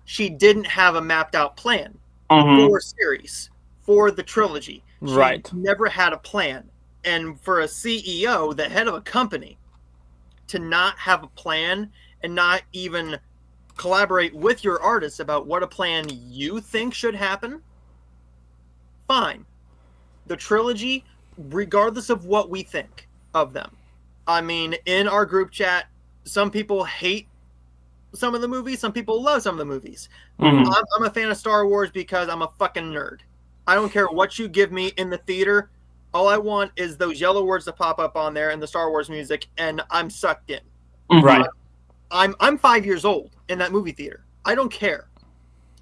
She didn't have a mapped out plan for series, for the trilogy. She never had a plan. And for a CEO, the head of a company, to not have a plan and not even collaborate with your artists about what a plan you think should happen, fine. The trilogy, regardless of what we think of them. I mean, in our group chat, some people hate some of the movies, some people love some of the movies. I'm a fan of Star Wars because I'm a fucking nerd. I don't care what you give me in the theater. All I want is those yellow words to pop up on there and the Star Wars music, and I'm sucked in. I'm 5 years old in that movie theater. I don't care.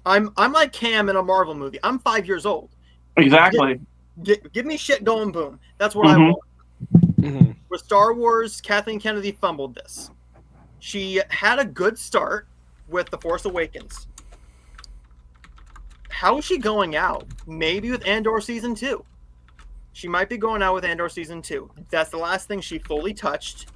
I'm like Cam in a Marvel movie. I'm 5 years old. Exactly. Give me shit going boom. That's what I want. With Star Wars, Kathleen Kennedy fumbled this. She had a good start with The Force Awakens. How is she going out? Maybe with Andor Season 2. She might be going out with Andor Season 2. That's the last thing she fully touched.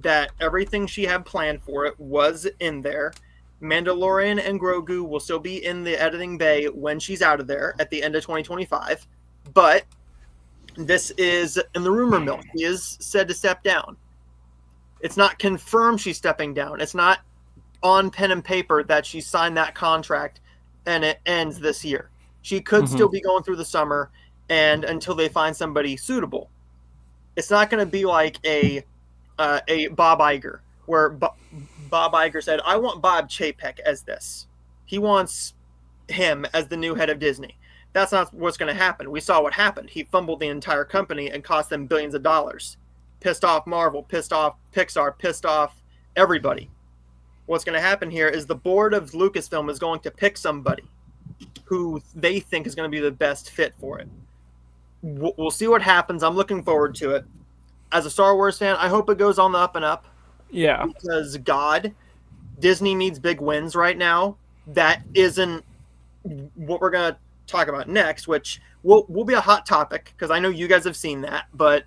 That everything she had planned for it was in there. Mandalorian and Grogu will still be in the editing bay when she's out of there at the end of 2025. But This is in the rumor mill. She is said to step down. It's not confirmed she's stepping down. It's not on pen and paper that she signed that contract and it ends this year. She could still be going through the summer and until they find somebody suitable. It's not going to be like a Bob Iger, where Bob Iger said, I want Bob Chapek as this. He wants him as the new head of Disney. That's not what's going to happen. We saw what happened. He fumbled the entire company and cost them billions of dollars. Pissed off Marvel, pissed off Pixar, pissed off everybody. What's going to happen here is the board of Lucasfilm is going to pick somebody who they think is going to be the best fit for it. We'll see what happens. I'm looking forward to it. As a Star Wars fan, I hope it goes on the up and up. Yeah. Because, God, Disney needs big wins right now. That isn't what we're going to talk about next, which will be a hot topic, because I know you guys have seen that. But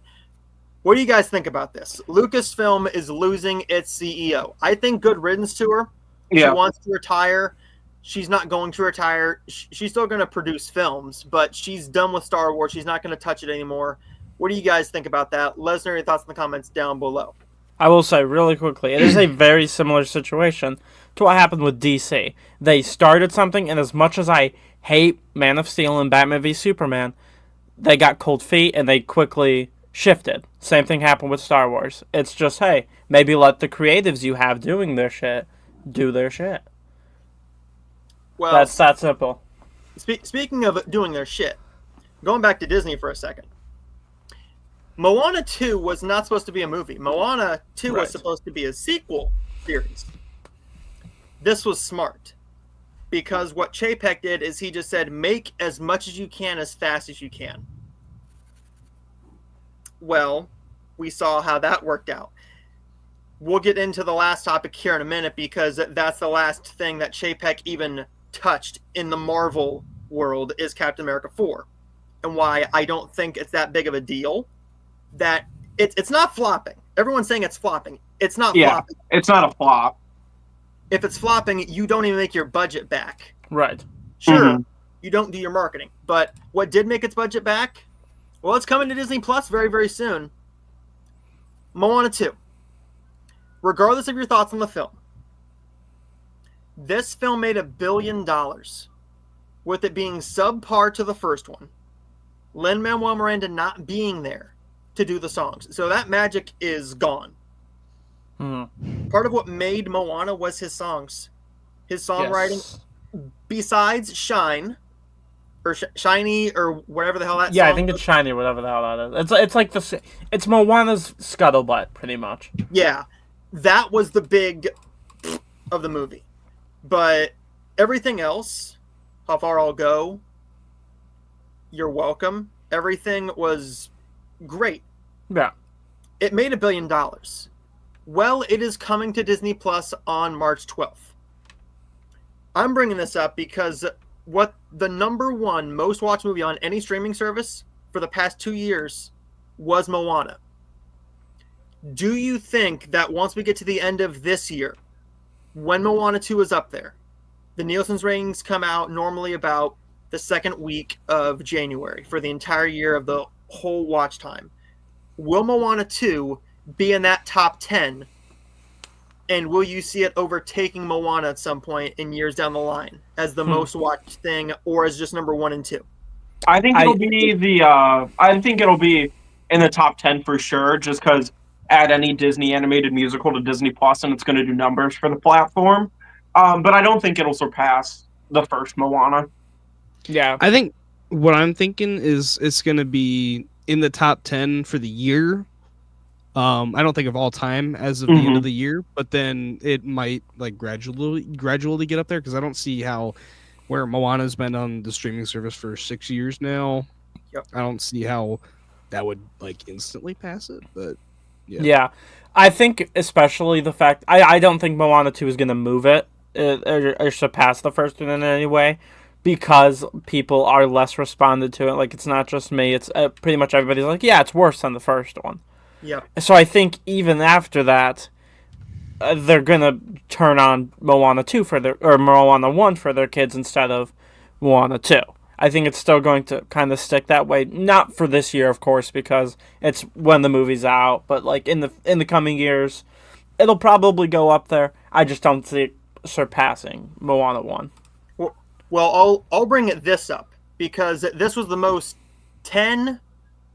what do you guys think about this? Lucasfilm is losing its CEO. I think good riddance to her. Yeah. She wants to retire. She's not going to retire. She's still going to produce films, but she's done with Star Wars. She's not going to touch it anymore. What do you guys think about that? Let us know your thoughts in the comments down below. I will say really quickly, it is a very similar situation to what happened with DC. They started something, and as much as I hate Man of Steel and Batman v Superman, they got cold feet and they quickly shifted. Same thing happened with Star Wars. It's just, hey, maybe let the creatives you have doing their shit do their shit. Well, That's that simple. Speaking of doing their shit, going back to Disney for a second. Moana 2 was not supposed to be a movie. Moana 2 was supposed to be a sequel series. This was smart. Because what Chapek did is he just said, make as much as you can as fast as you can. Well, we saw how that worked out. We'll get into the last topic here in a minute, because that's the last thing that Chapek even touched in the Marvel world is Captain America 4. And why I don't think it's that big of a deal. That it's not flopping. Everyone's saying it's flopping. It's not flopping. It's not a flop. If it's flopping, you don't even make your budget back. Right. Sure, you don't do your marketing. But what did make its budget back? Well, it's coming to Disney Plus very, very soon. Moana 2. Regardless of your thoughts on the film, this film made $1 billion, with it being subpar to the first one. Lin-Manuel Miranda not being there to do the songs. So that magic is gone. Part of what made Moana was his songs. His songwriting. Yes. Besides Shine, or Shiny, or whatever the hell that song I think it's Shiny, whatever the hell that is. It's like it's Moana's scuttlebutt, pretty much. Yeah. That was the big of the movie. But everything else, How Far I'll Go, You're Welcome, everything was great. Yeah. It made $1 billion. Well, it is coming to Disney Plus on March 12th. I'm bringing this up because what the number one most watched movie on any streaming service for the past 2 years was Moana. Do you think that once we get to the end of this year, when Moana 2 is up there, the Nielsen's ratings come out normally about the second week of January for the entire year of the whole watch time. Will Moana 2 be in that top 10? And will you see it overtaking Moana at some point in years down the line as the most watched thing, or as just number 1 and 2? I think it'll be in the top 10 for sure, just because add any Disney animated musical to Disney Plus and it's going to do numbers for the platform. But I don't think it'll surpass the first Moana. Yeah. I think what I'm thinking is it's going to be in the top 10 for the year. I don't think of all time as of the end of the year, but then it might like gradually get up there, because I don't see how where Moana's been on the streaming service for 6 years now. Yep. I don't see how that would like instantly pass it, but yeah. I think especially the fact I don't think Moana 2 is going to move it or surpass the first one in any way, because people are less responded to it. Like, it's not just me, it's pretty much everybody's like, yeah, it's worse than the first one. Yeah. So I think even after that, they're gonna turn on Moana 2 or Moana 1 for their kids instead of Moana 2. I think it's still going to kind of stick that way. Not for this year, of course, because it's when the movie's out. But like in the coming years, it'll probably go up there. I just don't see it surpassing Moana 1. Well, I'll bring this up because this was the most 10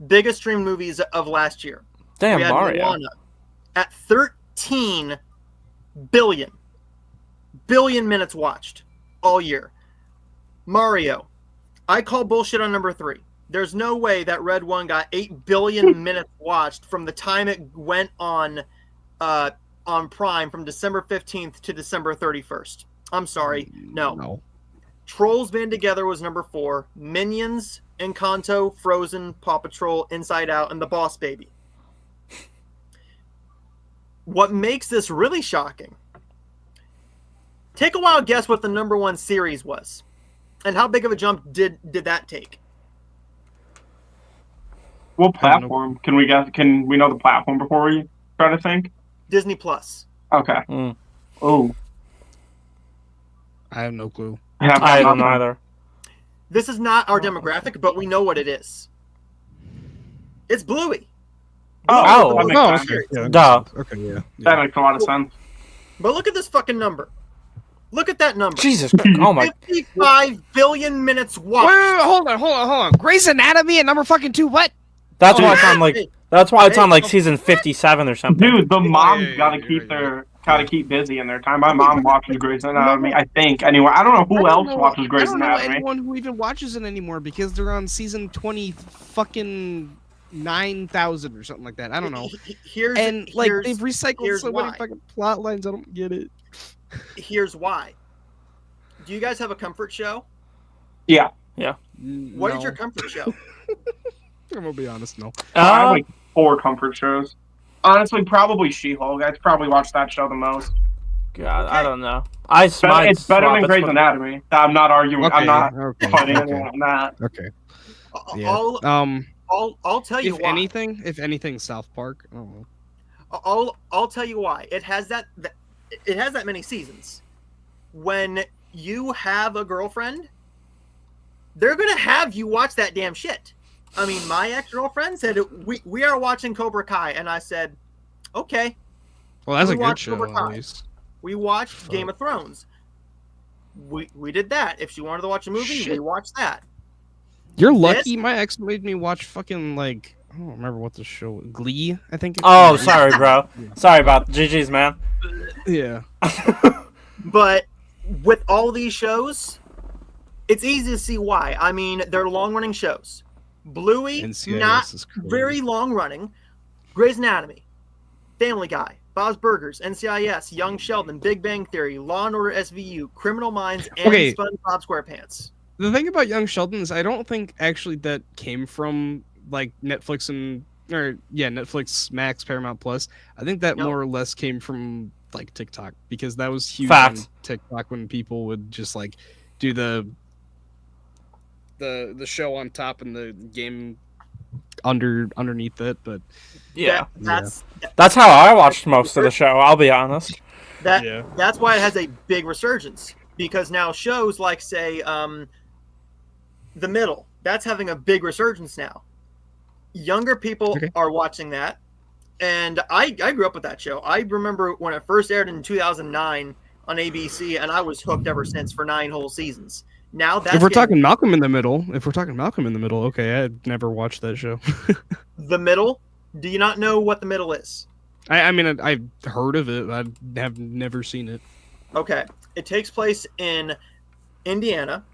biggest streamed movies of last year. Damn, we had Mario. Moana at 13 billion minutes watched all year. Mario, I call bullshit on number 3. There's no way that Red One got 8 billion minutes watched from the time it went on Prime from December 15th to December 31st. I'm sorry, no. Trolls Band Together was number 4. Minions, Encanto, Frozen, Paw Patrol, Inside Out, and The Boss Baby. What makes this really shocking? Take a wild guess what the number 1 series was, and how big of a jump did that take? What platform? Can we guess? Can we know the platform before we try to think? Disney Plus. Okay. Oh, I have no clue. I don't know either. This is not our demographic, but we know what it is. It's Bluey. Oh, Bluey was the no, most okay. series. Yeah, Duh. Okay, yeah. that makes a lot of sense. But look at this fucking number. Look at that number. Jesus. Oh my. 55 billion minutes watched. Wait, hold on. Grey's Anatomy at number fucking 2. What? That's why it's on like. That's why it's on like Hey. season 57 or something. Dude, the moms yeah, gotta yeah, keep yeah. gotta keep busy in their time. My mom watches Grey's Anatomy, I think. Anyway, I don't know who else watches Grey's I don't know Anatomy. anyone who even watches it anymore because they're on season 20 fucking 9,000 or something like that. I don't know. Here's And like they've recycled here's so many why. fucking plot lines. I don't get it. Here's why. Do you guys have a comfort show? Yeah. What is your comfort show? I'm gonna be honest. No. I have like 4 comfort shows. Honestly, probably She-Hulk. I'd probably watch that show the most. God, I Okay. don't know. It's better than Grey's Anatomy. I'm not arguing. I'm not Okay. fighting Okay. anyone on that. Okay. I'll, Yeah. I'll tell you If why. anything, South Park. I don't know. I'll tell you why. It has that many seasons. When you have a girlfriend, they're gonna have you watch that damn shit. I mean, my ex-girlfriend said we are watching Cobra Kai, and I said, okay. Well, that's We a good watched show Cobra at Kai. least. We watched Game of Thrones. We did that. If she wanted to watch a movie, we Shit. watched that. You're lucky. My ex made me watch fucking like I don't remember what the show Glee. I think. Oh, sorry, bro. Sorry about GG's, man. Yeah. But with all these shows, it's easy to see why. I mean, they're long-running shows. Bluey, NCIS not is crazy. very long-running. Grey's Anatomy, Family Guy, Bob's Burgers, NCIS, Young Sheldon, Big Bang Theory, Law and Order SVU, Criminal Minds, and Okay. SpongeBob SquarePants. The thing about Young Sheldon is I don't think actually that came from like Netflix Netflix, Max, Paramount Plus. I think that No. more or less came from like TikTok because that was huge Fact. on TikTok when people would just like do the show on top and the game underneath it. But Yeah. That's How I watched most of the show, I'll be honest. that's why it has a big resurgence, because now shows like say The Middle, that's having a big resurgence now. Younger people are watching that, and I grew up with that show. I remember when it first aired in 2009 on ABC, and I was hooked ever since for 9 whole seasons. Now that's if we're talking Malcolm in the Middle, okay, I'd never watched that show. The Middle. Do you not know what The Middle is? I mean, I've heard of it. I have never seen it. Okay. It takes place in Indiana.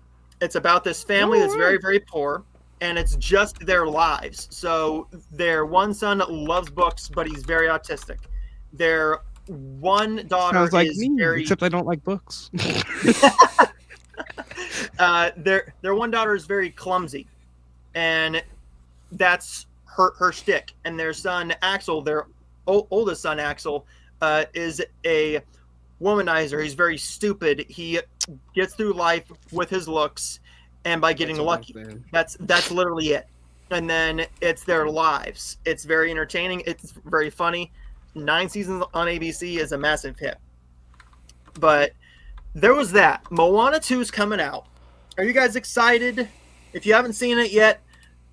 It's about this family that's very, very poor, and it's just their lives. So their one son loves books, but he's very autistic. Their one daughter Sounds like is me, very... except I don't like books. Their one daughter is very clumsy, and that's her shtick. And their son Axel, their oldest son Axel, is a womanizer. He's very stupid. He gets through life with his looks and by getting lucky. That's literally it. And then it's their lives. It's very entertaining. It's very funny. 9 seasons on ABC is a massive hit. But there was that. Moana 2 is coming out. Are you guys excited If you haven't seen it yet,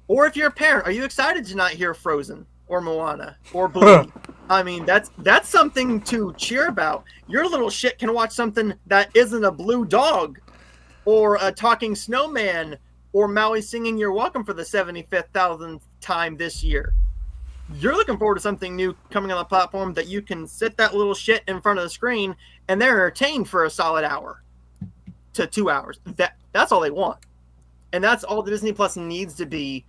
or if you're a parent, are you excited to not hear Frozen or Moana or Bluey? I mean, that's something to cheer about. Your little shit can watch something that isn't a blue dog or a talking snowman or Maui singing You're Welcome for the 75,000th time this year. You're looking forward to something new coming on the platform that you can sit that little shit in front of the screen and they're entertained for a solid hour to 2 hours. That's all they want. And that's all the Disney Plus needs to be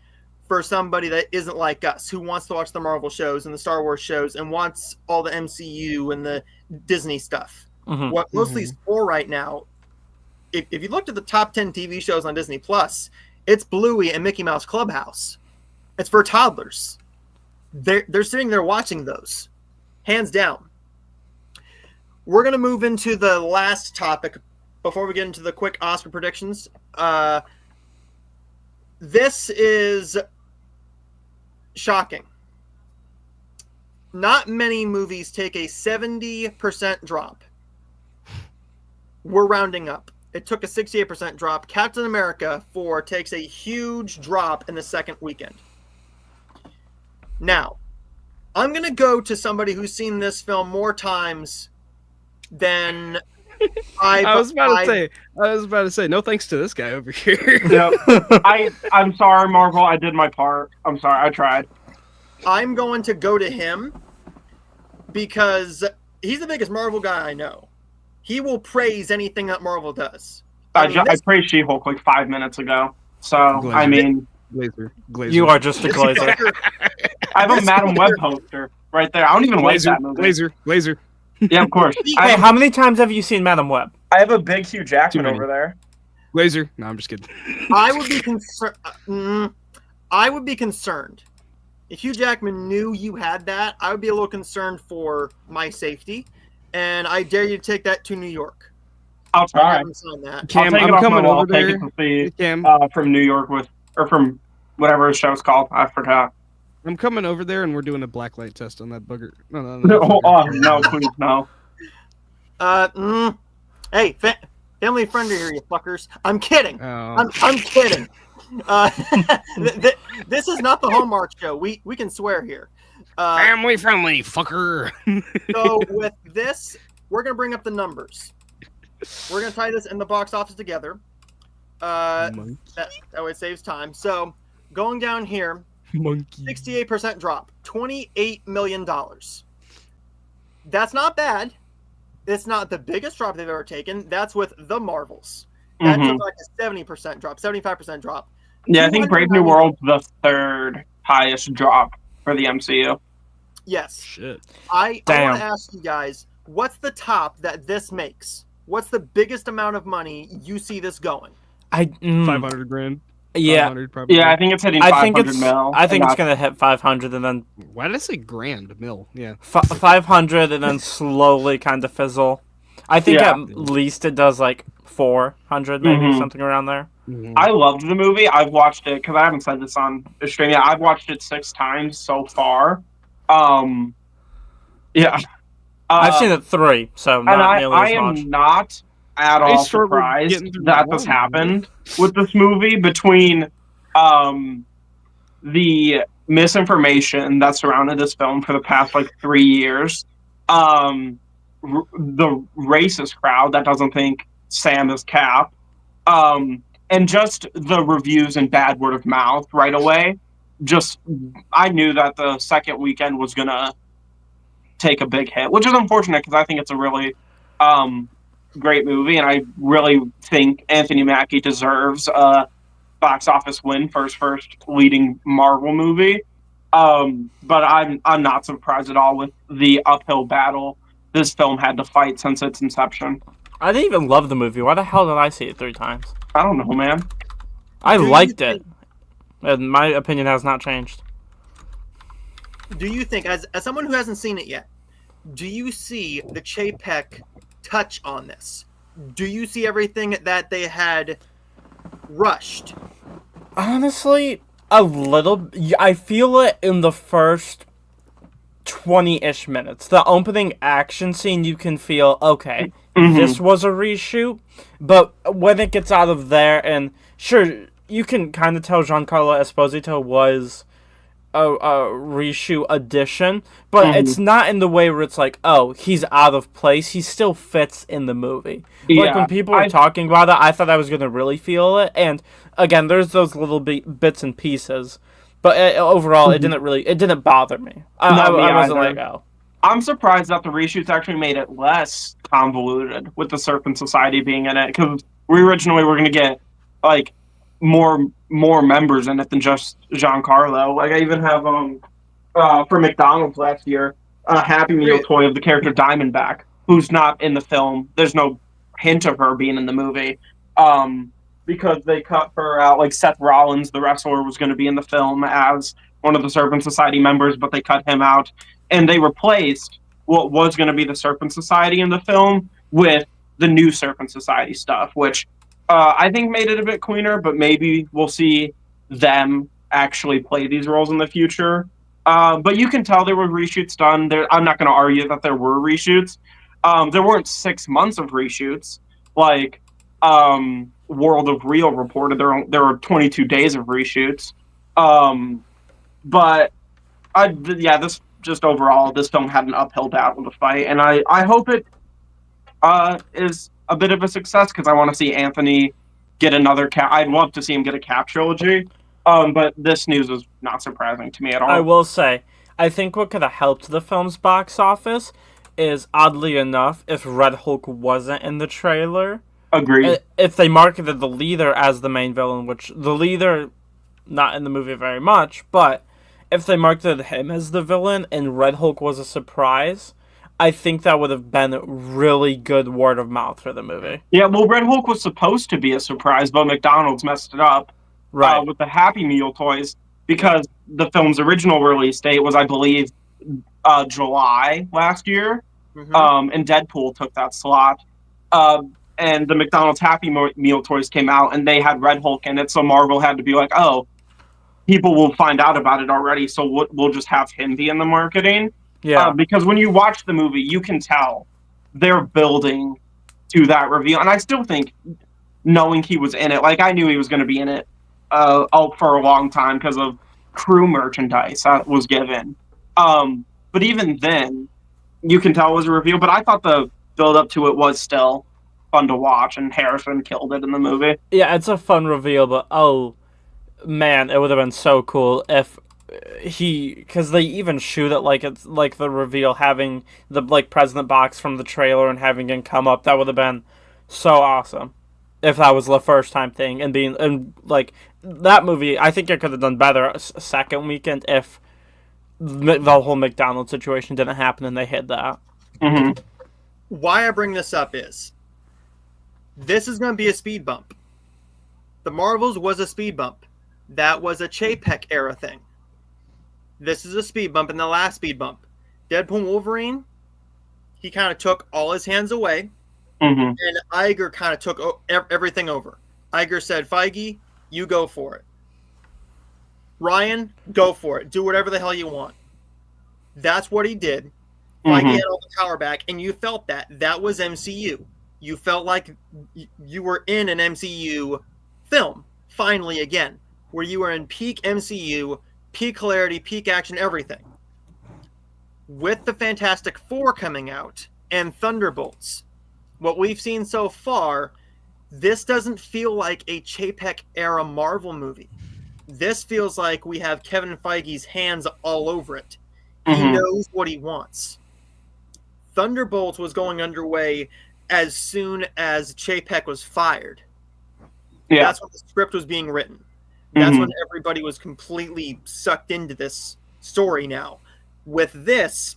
for somebody that isn't like us, who wants to watch the Marvel shows and the Star Wars shows and wants all the MCU and the Disney stuff. Mm-hmm. What mostly is for right now, if you looked at the top 10 TV shows on Disney Plus, it's Bluey and Mickey Mouse Clubhouse. It's for toddlers. They're sitting there watching those, hands down. We're going to move into the last topic before we get into the quick Oscar predictions. This is shocking. Not many movies take a 70% drop. We're rounding up. It took a 68% drop. Captain America 4 takes a huge drop in the second weekend. Now, I'm going to go to somebody who's seen this film more times than I was about to say, no thanks to this guy over here. Yep. I'm sorry, Marvel. I did my part. I'm sorry. I tried. I'm going to go to him because he's the biggest Marvel guy I know. He will praise anything that Marvel does. I praised She-Hulk like 5 minutes ago. So, Glazer. I mean... Glazer. You are just a glazer. I have a Madam Web poster right there. I don't even like that movie. Glazer. Yeah, of course. Hey, how many times have you seen Madam Web? I have a big Hugh Jackman over there. Glazer. No, I'm just kidding. I would be concerned. I would be concerned if Hugh Jackman knew you had that. I would be a little concerned for my safety, and I dare you to take that to New York. I'll try. Cam, I'll take I'm it coming off over my wall, there. take it to see, Cam, from New York from whatever his show's called. I forgot. I'm coming over there, and we're doing a blacklight test on that bugger. No. No, please, no. Hey, family friendly here, you fuckers. I'm kidding. Oh. I'm kidding. This is not the Hallmark show. We can swear here. Family friendly, fucker. So with this, we're gonna bring up the numbers. We're gonna tie this in the box office together. That way it saves time. So going down here, Monkey. 68% drop, $28 million. That's not bad. It's not the biggest drop they've ever taken. That's with the Marvels. That took like a 70% drop, 75% drop. Yeah, I think Brave New World's the third highest drop for the MCU. Yes. Shit. I want to ask you guys, what's the top that this makes? What's the biggest amount of money you see this going? 500 grand. Yeah. 500 probably. Yeah, I think it's hitting 500 mil. I think it's gonna hit 500 and then. Why did I say grand mil? Yeah. 500 and then slowly kind of fizzle. I think at least it does like 400, maybe something around there. I loved the movie. I've watched it because I haven't said this on the stream yet. I've watched it 6 times so far. Yeah. I've seen it 3, so not nearly as much. I am not at all surprised that this happened with this movie between the misinformation that surrounded this film for the past like 3 years, the racist crowd that doesn't think Sam is Cap, and just the reviews and bad word of mouth right away. I knew that the second weekend was gonna take a big hit, which is unfortunate because I think it's a really great movie, and I really think Anthony Mackie deserves a box office win for his first leading Marvel movie. But I'm not surprised at all with the uphill battle this film had to fight since its inception. I didn't even love the movie. Why the hell did I see it 3 times? I don't know, man. I liked it, and my opinion has not changed. Do you think, as someone who hasn't seen it yet, do you see the Chapek touch on this? Do you see everything that they had rushed? Honestly, a little. I feel it in the first 20-ish minutes. The opening action scene, you can feel, okay, this was a reshoot. But when it gets out of there, and sure, you can kind of tell Giancarlo Esposito was a reshoot addition, but it's not in the way where it's like, oh, he's out of place. He still fits in the movie. Like, when people were talking about it, I thought I was going to really feel it. And, again, there's those little bits and pieces. But overall, it didn't bother me. I wasn't like, oh. I'm surprised that the reshoots actually made it less convoluted with the Serpent Society being in it, because we originally were going to get, like, more members in it than just Giancarlo. Like, I even have for McDonald's last year a Happy Meal toy of the character Diamondback, who's not in the film. There's no hint of her being in the movie, because they cut her out. Like, Seth Rollins, the wrestler, was going to be in the film as one of the Serpent Society members, but they cut him out, and they replaced what was going to be the Serpent Society in the film with the new Serpent Society stuff, which I think made it a bit cleaner, but maybe we'll see them actually play these roles in the future. But you can tell there were reshoots done. I'm not going to argue that there were reshoots. There weren't 6 months of reshoots. Like World of Real reported there were 22 days of reshoots. But this just overall, this film had an uphill battle to fight. And I hope it is a bit of a success, because I want to see Anthony get another Cap. I'd love to see him get a Cap trilogy. But this news is not surprising to me at all. I will say, I think what could have helped the film's box office is, oddly enough, if Red Hulk wasn't in the trailer. Agreed. If they marketed the leader as the main villain, which the leader, not in the movie very much, but if they marketed him as the villain and Red Hulk was a surprise, I think that would have been really good word of mouth for the movie. Yeah, well, Red Hulk was supposed to be a surprise, but McDonald's messed it up with the Happy Meal toys, because the film's original release date was, I believe, July last year, and Deadpool took that slot. And the McDonald's Happy Meal toys came out, and they had Red Hulk in it, so Marvel had to be like, oh, people will find out about it already, so we'll just have him be in the marketing. Yeah, because when you watch the movie, you can tell they're building to that reveal. And I still think, knowing he was in it, like, I knew he was going to be in it for a long time because of crew merchandise that was given. But even then, you can tell it was a reveal. But I thought the build-up to it was still fun to watch, and Harrison killed it in the movie. Yeah, it's a fun reveal, but oh, man, it would have been so cool if because they even shoot it like it's like the reveal, having the like president box from the trailer and having him come up. That would have been so awesome if that was the first time thing, and like that movie. I think it could have done better a second weekend if the whole McDonald's situation didn't happen and they hid that. Why I bring this up is this is going to be a speed bump. The Marvels was a speed bump. That was a Chapek era thing. This is a speed bump, and the last speed bump. Deadpool Wolverine, he kind of took all his hands away, and Iger kind of took everything over. Iger said, Feige, you go for it. Ryan, go for it. Do whatever the hell you want. That's what he did. Feige had all the power back, and you felt that. That was MCU. You felt like you were in an MCU film, finally again, where you were in peak MCU, peak hilarity, peak action, everything. With the Fantastic Four coming out and Thunderbolts, what we've seen so far, this doesn't feel like a Chapek era Marvel movie. This feels like we have Kevin Feige's hands all over it. He knows what he wants. Thunderbolts was going underway as soon as Chapek was fired. Yeah. That's when the script was being written. That's when everybody was completely sucked into this story now. With this,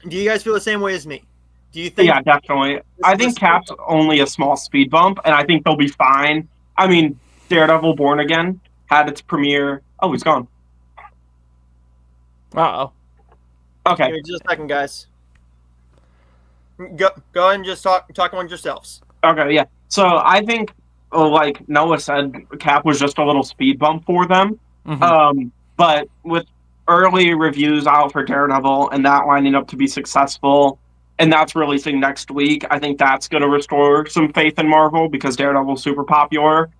do you guys feel the same way as me? Do you think? Yeah, definitely. I think Cap's only a small speed bump, and I think they'll be fine. I mean, Daredevil Born Again had its premiere. Oh, he's gone. Uh-oh. Okay. Give me just a second, guys. Go ahead and just talk among yourselves. Okay, yeah. So I think, like Noah said, Cap was just a little speed bump for them. But with early reviews out for Daredevil and that lining up to be successful, and that's releasing next week, I think that's going to restore some faith in Marvel because Daredevil's super popular.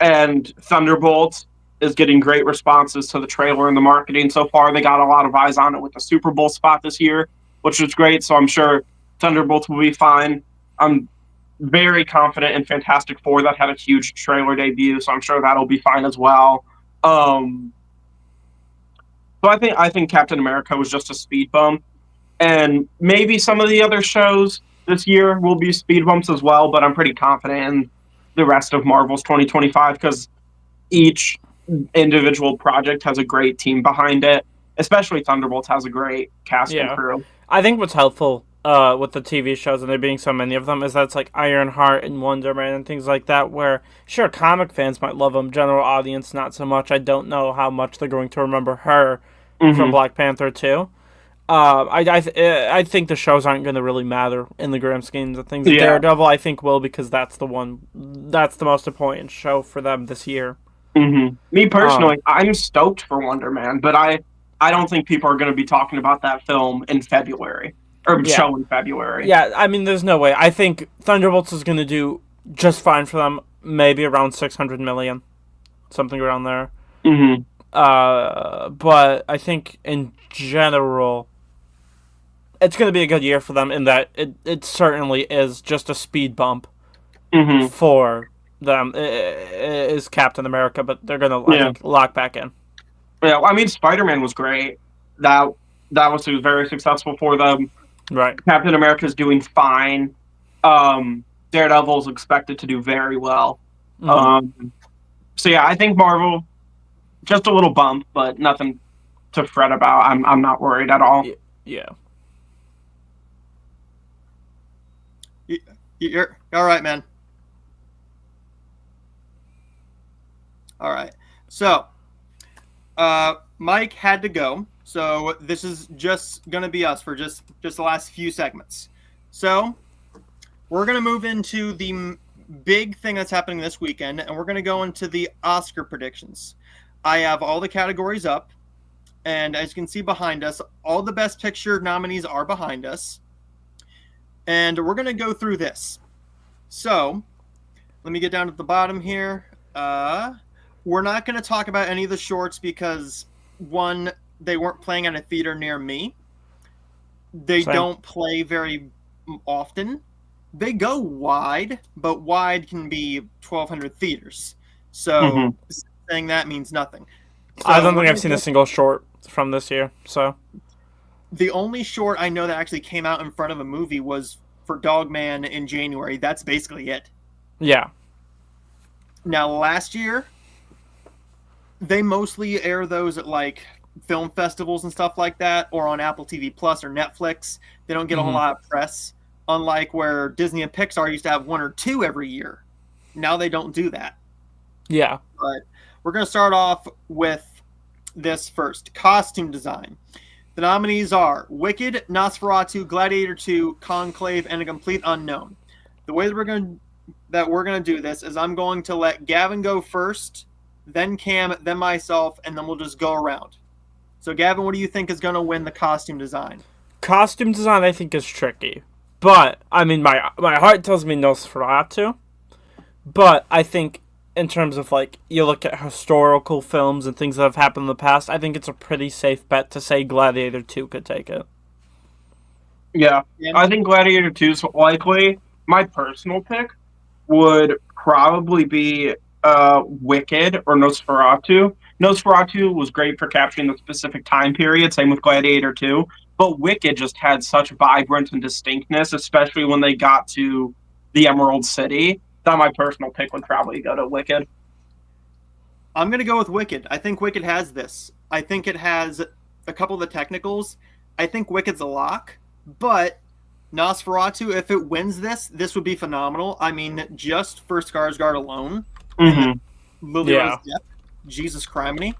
and Thunderbolts is getting great responses to the trailer and the marketing so far. They got a lot of eyes on it with the Super Bowl spot this year, which was great. So I'm sure Thunderbolts will be fine. I'm very confident in Fantastic Four. That had a huge trailer debut, so I'm sure that'll be fine as well. So I think Captain America was just a speed bump, and maybe some of the other shows this year will be speed bumps as well. But I'm pretty confident in the rest of Marvel's 2025 because each individual project has a great team behind it. Especially Thunderbolts has a great cast and crew. I think what's helpful with the TV shows, and there being so many of them, is that it's like Ironheart and Wonder Man and things like that, where, sure, comic fans might love them, general audience not so much. I don't know how much they're going to remember her from Black Panther 2. I think the shows aren't going to really matter in the grand schemes of things. Yeah. Daredevil, I think, will, because that's the most important show for them this year. Me personally, I'm stoked for Wonder Man, but I don't think people are going to be talking about that film in February. Or show in February. Yeah, I mean, there's no way. I think Thunderbolts is going to do just fine for them. Maybe around $600 million. Something around there. But I think, in general, it's going to be a good year for them in that it certainly is just a speed bump for them. It is Captain America, but they're going to, I think, lock back in. Yeah, I mean, Spider-Man was great. That was very successful for them. Right. Captain America's doing fine. Daredevil's expected to do very well. So yeah, I think Marvel, just a little bump, but nothing to fret about. I'm not worried at all. Yeah. You're all right, man. All right. So, Mike had to go. So this is just going to be us for just the last few segments. So we're going to move into the big thing that's happening this weekend, and we're going to go into the Oscar predictions. I have all the categories up, and as you can see behind us, all the Best Picture nominees are behind us. And we're going to go through this. So let me get down to the bottom here. We're not going to talk about any of the shorts because, one, they weren't playing at a theater near me. They don't play very often. They go wide, but wide can be 1,200 theaters. So saying that means nothing. So I don't think I've seen a single short from this year. So the only short I know that actually came out in front of a movie was for Dogman in January. That's basically it. Yeah. Now, last year, they mostly air those at like film festivals and stuff like that, or on Apple TV Plus or Netflix. They don't get a whole lot of press, unlike where Disney and Pixar used to have one or two every year. Now they don't do that. Yeah. But we're going to start off with this first. Costume design. The nominees are Wicked, Nosferatu, Gladiator 2, Conclave, and A Complete Unknown. The way that we're going to do this is I'm going to let Gavin go first, then Cam, then myself, and then we'll just go around. So, Gavin, what do you think is going to win the costume design? Costume design, I think, is tricky. But, I mean, my heart tells me Nosferatu. But I think, in terms of, like, you look at historical films and things that have happened in the past, I think it's a pretty safe bet to say Gladiator 2 could take it. Yeah, I think Gladiator 2 is likely. My personal pick would probably be Wicked or Nosferatu. Nosferatu was great for capturing the specific time period, same with Gladiator 2, but Wicked just had such vibrance and distinctness, especially when they got to the Emerald City, that my personal pick would probably go to Wicked. I'm going to go with Wicked. I think Wicked has this. I think it has a couple of the technicals. I think Wicked's a lock, but Nosferatu, if it wins this would be phenomenal. I mean, just for Skarsgård alone, Lily Rose Depp, Jesus criminy,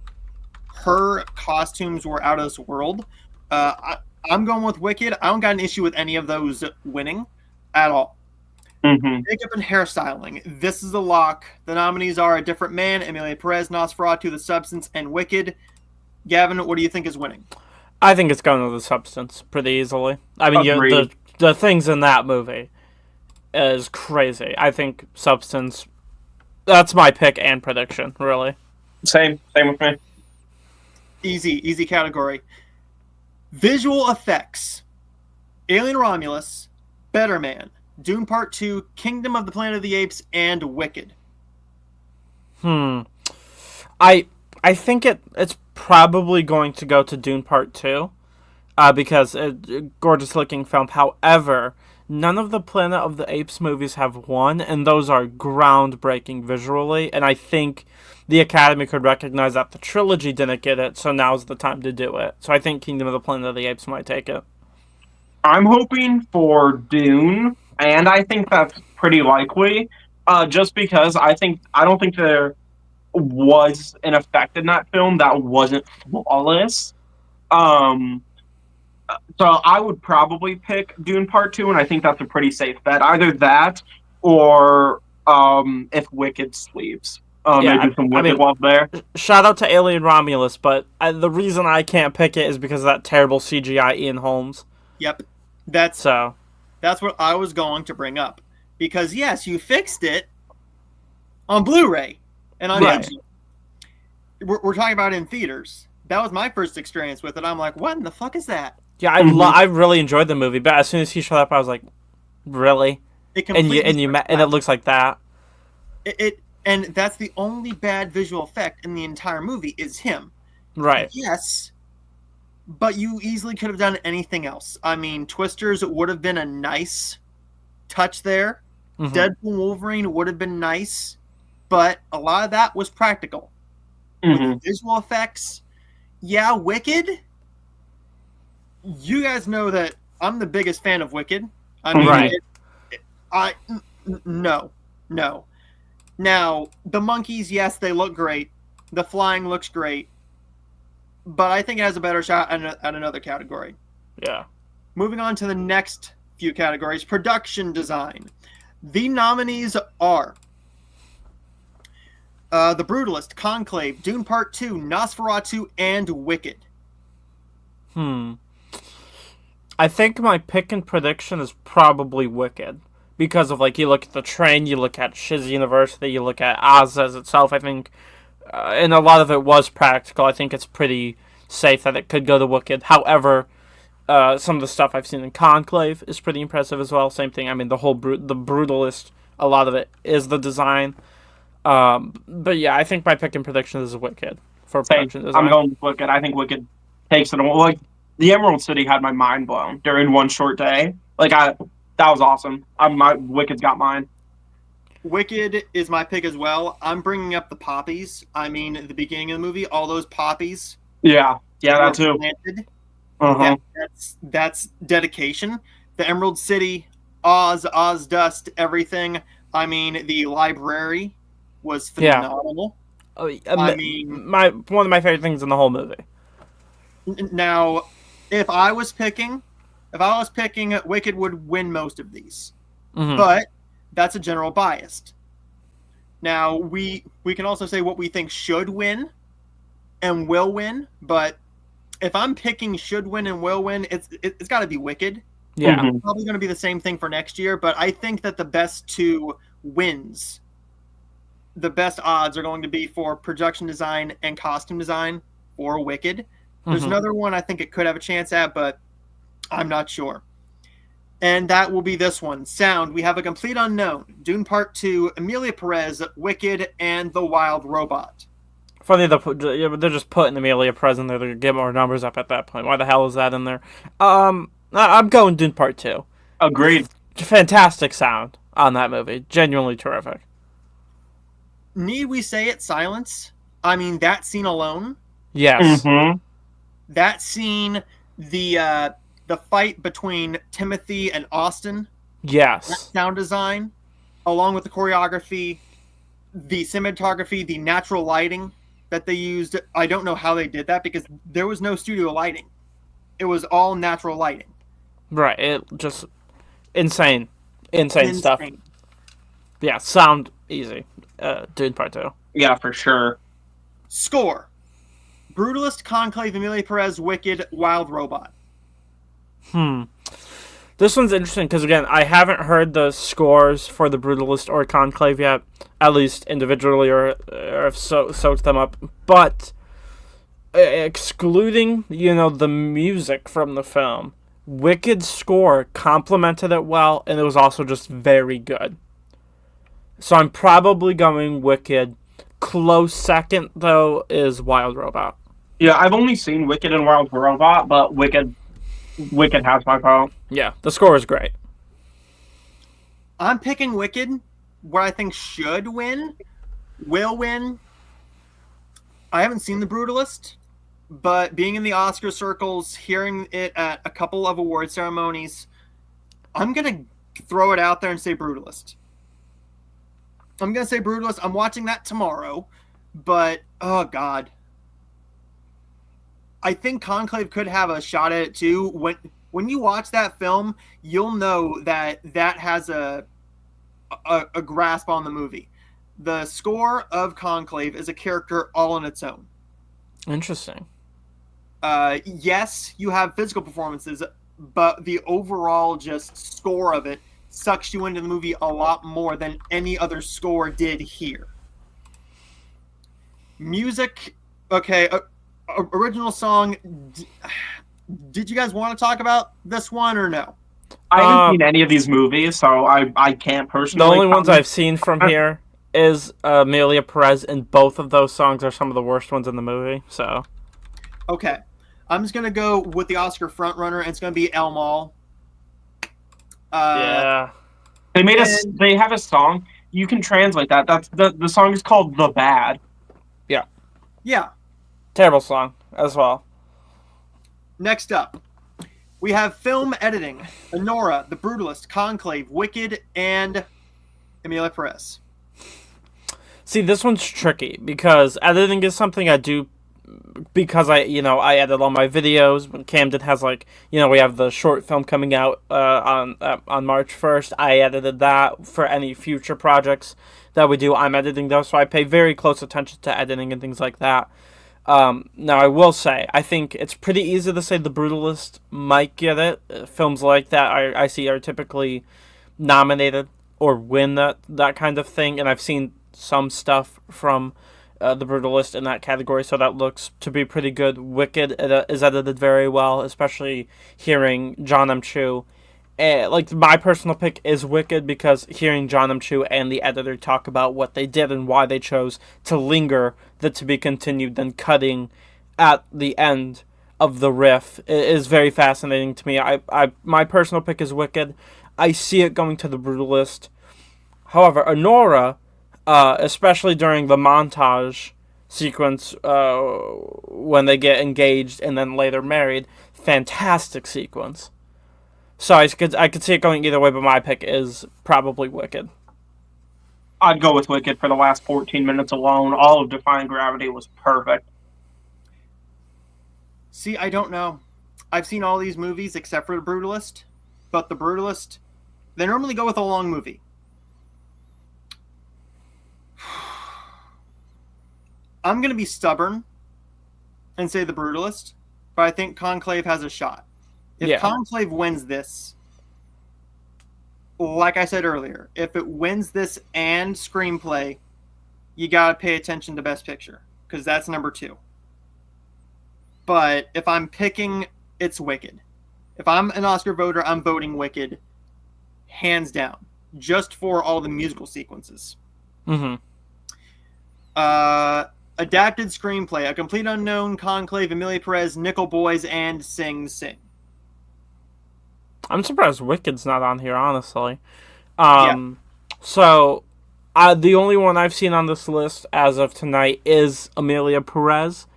her costumes were out of this world. I'm going with Wicked. I don't got an issue with any of those winning at all. Makeup and hairstyling. This is a lock. The nominees are A Different Man, Emilia Perez, Nosferatu, The Substance, and Wicked. Gavin, what do you think is winning? I think it's going to The Substance pretty easily. I mean, the things in that movie is crazy. I think Substance That's my pick and prediction, really. Same with me. Easy category. Visual effects. Alien Romulus, Better Man, Dune Part 2, Kingdom of the Planet of the Apes, and Wicked. I think it's probably going to go to Dune Part 2, because gorgeous looking film. However, none of the Planet of the Apes movies have won, and those are groundbreaking visually, and I think the Academy could recognize that the trilogy didn't get it, so now's the time to do it. So I think Kingdom of the Planet of the Apes might take it. I'm hoping for Dune, and I think that's pretty likely. Just because I don't think there was an effect in that film that wasn't flawless. So I would probably pick Dune Part 2, and I think that's a pretty safe bet. Either that, or if Wicked sleeps. Maybe some Wicked love there. Shout out to Alien Romulus, but the reason I can't pick it is because of that terrible CGI Ian Holmes. Yep. That's what I was going to bring up. Because, yes, you fixed it on Blu-ray and on YouTube. We're talking about in theaters. That was my first experience with it. I'm like, what in the fuck is that? Yeah, I really enjoyed the movie, but as soon as he showed up, I was like, really? And it looks like that. And that's the only bad visual effect in the entire movie is him. Right. Yes, but you easily could have done anything else. I mean, Twisters would have been a nice touch there. Mm-hmm. Deadpool Wolverine would have been nice, but a lot of that was practical. Mm-hmm. With visual effects, yeah, Wicked. You guys know that I'm the biggest fan of Wicked. I mean, no. Now, the monkeys, yes, they look great. The flying looks great. But I think it has a better shot at another category. Yeah. Moving on to the next few categories. Production design. The nominees are The Brutalist, Conclave, Dune Part 2, Nosferatu, and Wicked. I think my pick and prediction is probably Wicked. Because of, like, you look at the train, you look at Shiz University, you look at Oz as itself, I think, and a lot of it was practical. I think it's pretty safe that it could go to Wicked. However, some of the stuff I've seen in Conclave is pretty impressive as well. Same thing, I mean, the Brutalist, a lot of it is the design. But yeah, I think my pick and prediction is Wicked for production design. I'm going with Wicked. I think Wicked takes it all. Like, the Emerald City had my mind blown during one short day. That was awesome. Wicked's got mine. Wicked is my pick as well. I'm bringing up the poppies. I mean, at the beginning of the movie, all those poppies. Yeah, that too. Uh-huh. That's dedication. The Emerald City, Oz Dust, everything. I mean, the library was phenomenal. Yeah. I mean, one of my favorite things in the whole movie. Now, if I was picking, Wicked would win most of these. Mm-hmm. But that's a general bias. Now, we can also say what we think should win and will win, but if I'm picking should win and will win, it's got to be Wicked. Yeah. Mm-hmm. Probably going to be the same thing for next year, but I think that the best two wins, the best odds are going to be for production design and costume design for Wicked. There's another one I think it could have a chance at, but I'm not sure. And that will be this one. Sound, we have a complete unknown. Dune Part 2, Emilia Perez, Wicked, and The Wild Robot. Funny, they're just putting Emilia Perez in there to get more numbers up at that point. Why the hell is that in there? I'm going Dune Part 2. Agreed. Fantastic sound on that movie. Genuinely terrific. Need we say it? Silence? I mean, that scene alone? Yes. Mm-hmm. That scene, the fight between Timothy and Austin. Yes. That sound design, along with the choreography, the cinematography, the natural lighting that they used. I don't know how they did that because there was no studio lighting. It was all natural lighting. Right. It just insane stuff. Yeah, sound easy. Dune Part 2. Yeah, for sure. Score. Brutalist, Conclave, Emilia Perez, Wicked, Wild Robot. This one's interesting because, again, I haven't heard the scores for the Brutalist or Conclave yet, at least individually, or have soaked them up. But excluding, the music from the film, Wicked's score complemented it well, and it was also just very good. So I'm probably going Wicked. Close second, though, is Wild Robot. Yeah, I've only seen Wicked and Wild Robot, but Wicked has my vote. Yeah, the score is great. I'm picking Wicked. What I think should win, will win. I haven't seen The Brutalist, but being in the Oscar circles, hearing it at a couple of award ceremonies, I'm going to throw it out there and say Brutalist. I'm going to say Brutalist. I'm watching that tomorrow, but, oh, God. I think Conclave could have a shot at it, too. When you watch that film, you'll know that has a grasp on the movie. The score of Conclave is a character all on its own. Interesting. Yes, you have physical performances, but the overall just score of it sucks you into the movie a lot more than any other score did here. Music, okay, original song. Did you guys want to talk about this one or no? I haven't seen any of these movies, so I can't personally. The only ones I've seen from here is Amelia Perez, and both of those songs are some of the worst ones in the movie. So, okay, I'm just gonna go with the Oscar frontrunner, and it's gonna be El Mal. Yeah, they have a song. You can translate that. That's the song is called "The Bad." Yeah. Terrible song as well. Next up, we have film editing: Anora, The Brutalist, Conclave, Wicked, and Amelia Perez. See, this one's tricky because editing is something I do because I edit all my videos. When Camden has we have the short film coming out on March 1st. I edited that for any future projects that we do. I'm editing those, so I pay very close attention to editing and things like that. Now, I will say, I think it's pretty easy to say The Brutalist might get it. Films like that I see are typically nominated or win that kind of thing, and I've seen some stuff from The Brutalist in that category, so that looks to be pretty good. Wicked is edited very well, especially hearing John M. Chu. My personal pick is Wicked because hearing John M. Chu and the editor talk about what they did and why they chose to linger the to be continued then cutting at the end of the riff is very fascinating to me. My personal pick is Wicked. I see it going to The Brutalist. However, Anora, especially during the montage sequence when they get engaged and then later married, fantastic sequence. So I could see it going either way, but my pick is probably Wicked. I'd go with Wicked for the last 14 minutes alone. All of Defying Gravity was perfect. See, I don't know. I've seen all these movies except for The Brutalist, but The Brutalist, they normally go with a long movie. I'm going to be stubborn and say The Brutalist, but I think Conclave has a shot. If Conclave wins this, like I said earlier, if it wins this and screenplay, you got to pay attention to Best Picture, because that's number 2. But if I'm picking, it's Wicked. If I'm an Oscar voter, I'm voting Wicked, hands down, just for all the musical sequences. Mm-hmm. Adapted screenplay: A Complete Unknown, Conclave, Amelia Perez, Nickel Boys, and Sing Sing. I'm surprised Wicked's not on here, honestly. So, the only one I've seen on this list as of tonight is Amelia Perez,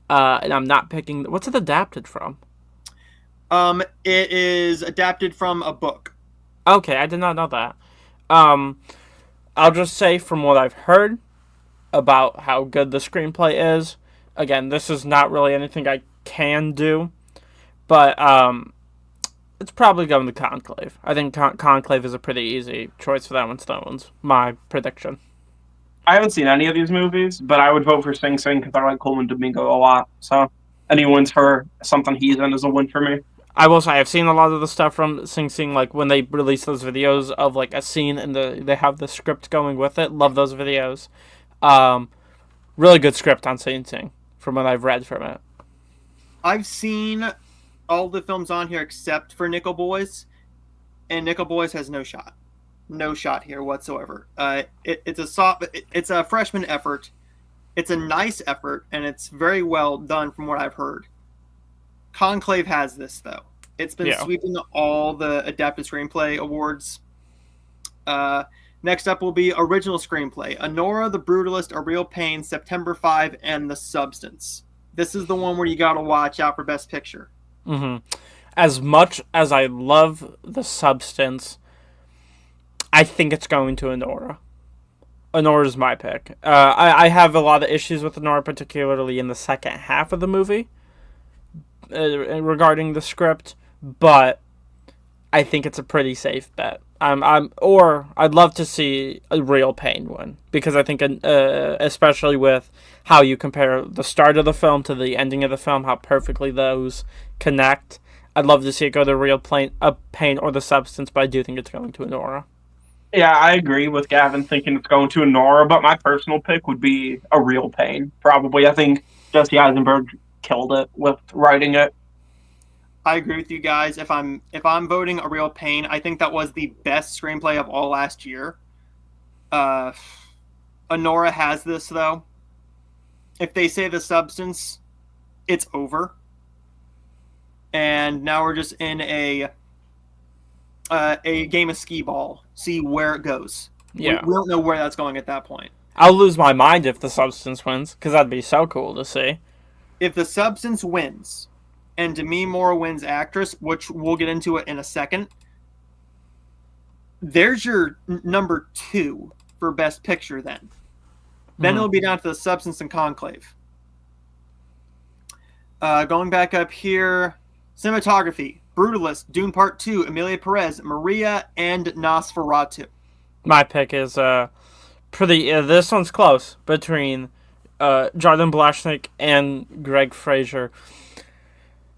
and I'm not picking. What's it adapted from? It is adapted from a book. Okay, I did not know that. I'll just say from what I've heard about how good the screenplay is. Again, this is not really anything I can do, but it's probably going to Conclave. I think Conclave is a pretty easy choice for that one. Stone's my prediction. I haven't seen any of these movies, but I would vote for Sing Sing because I like Coleman Domingo a lot. So any wins for something he's in is a win for me. I will say I've seen a lot of the stuff from Sing Sing, like when they release those videos of like a scene and they have the script going with it. Love those videos. Really good script on Sing Sing from what I've read from it. I've seen all the films on here except for Nickel Boys, and Nickel Boys has no shot. No shot here whatsoever. It's a freshman effort. It's a nice effort, and it's very well done from what I've heard. Conclave has this, though. It's been sweeping all the adapted screenplay awards. Next up will be original screenplay: Honora, The Brutalist, A Real Pain, September 5, and The Substance. This is the one where you gotta watch out for Best Picture. Mm-hmm. As much as I love The Substance, I think it's going to Honora. Honora's my pick. I have a lot of issues with Honora, particularly in the second half of the movie, regarding the script, but I think it's a pretty safe bet. I'd love to see A Real Pain win, because I think, especially with how you compare the start of the film to the ending of the film, how perfectly those connect. I'd love to see it go to Real Pain or The Substance, but I do think it's going to Honora. Yeah, I agree with Gavin thinking it's going to Honora, but my personal pick would be A Real Pain, probably. I think Jesse Eisenberg killed it with writing it. I agree with you guys. If I'm voting A Real Pain, I think that was the best screenplay of all last year. Honora has this, though. If they say The Substance, it's over. And now we're just in a game of skee ball. See where it goes. Yeah. We don't know where that's going at that point. I'll lose my mind if The Substance wins, because that'd be so cool to see. If The Substance wins, and Demi Moore wins actress, which we'll get into it in a second, there's your number 2 for Best Picture then. Then it'll be down to The Substance and Conclave. Going back up here, cinematography: Brutalist, Dune Part 2, Emilia Perez, Maria, and Nosferatu. My pick is pretty. This one's close between Jordan Blashnik and Greg Fraser.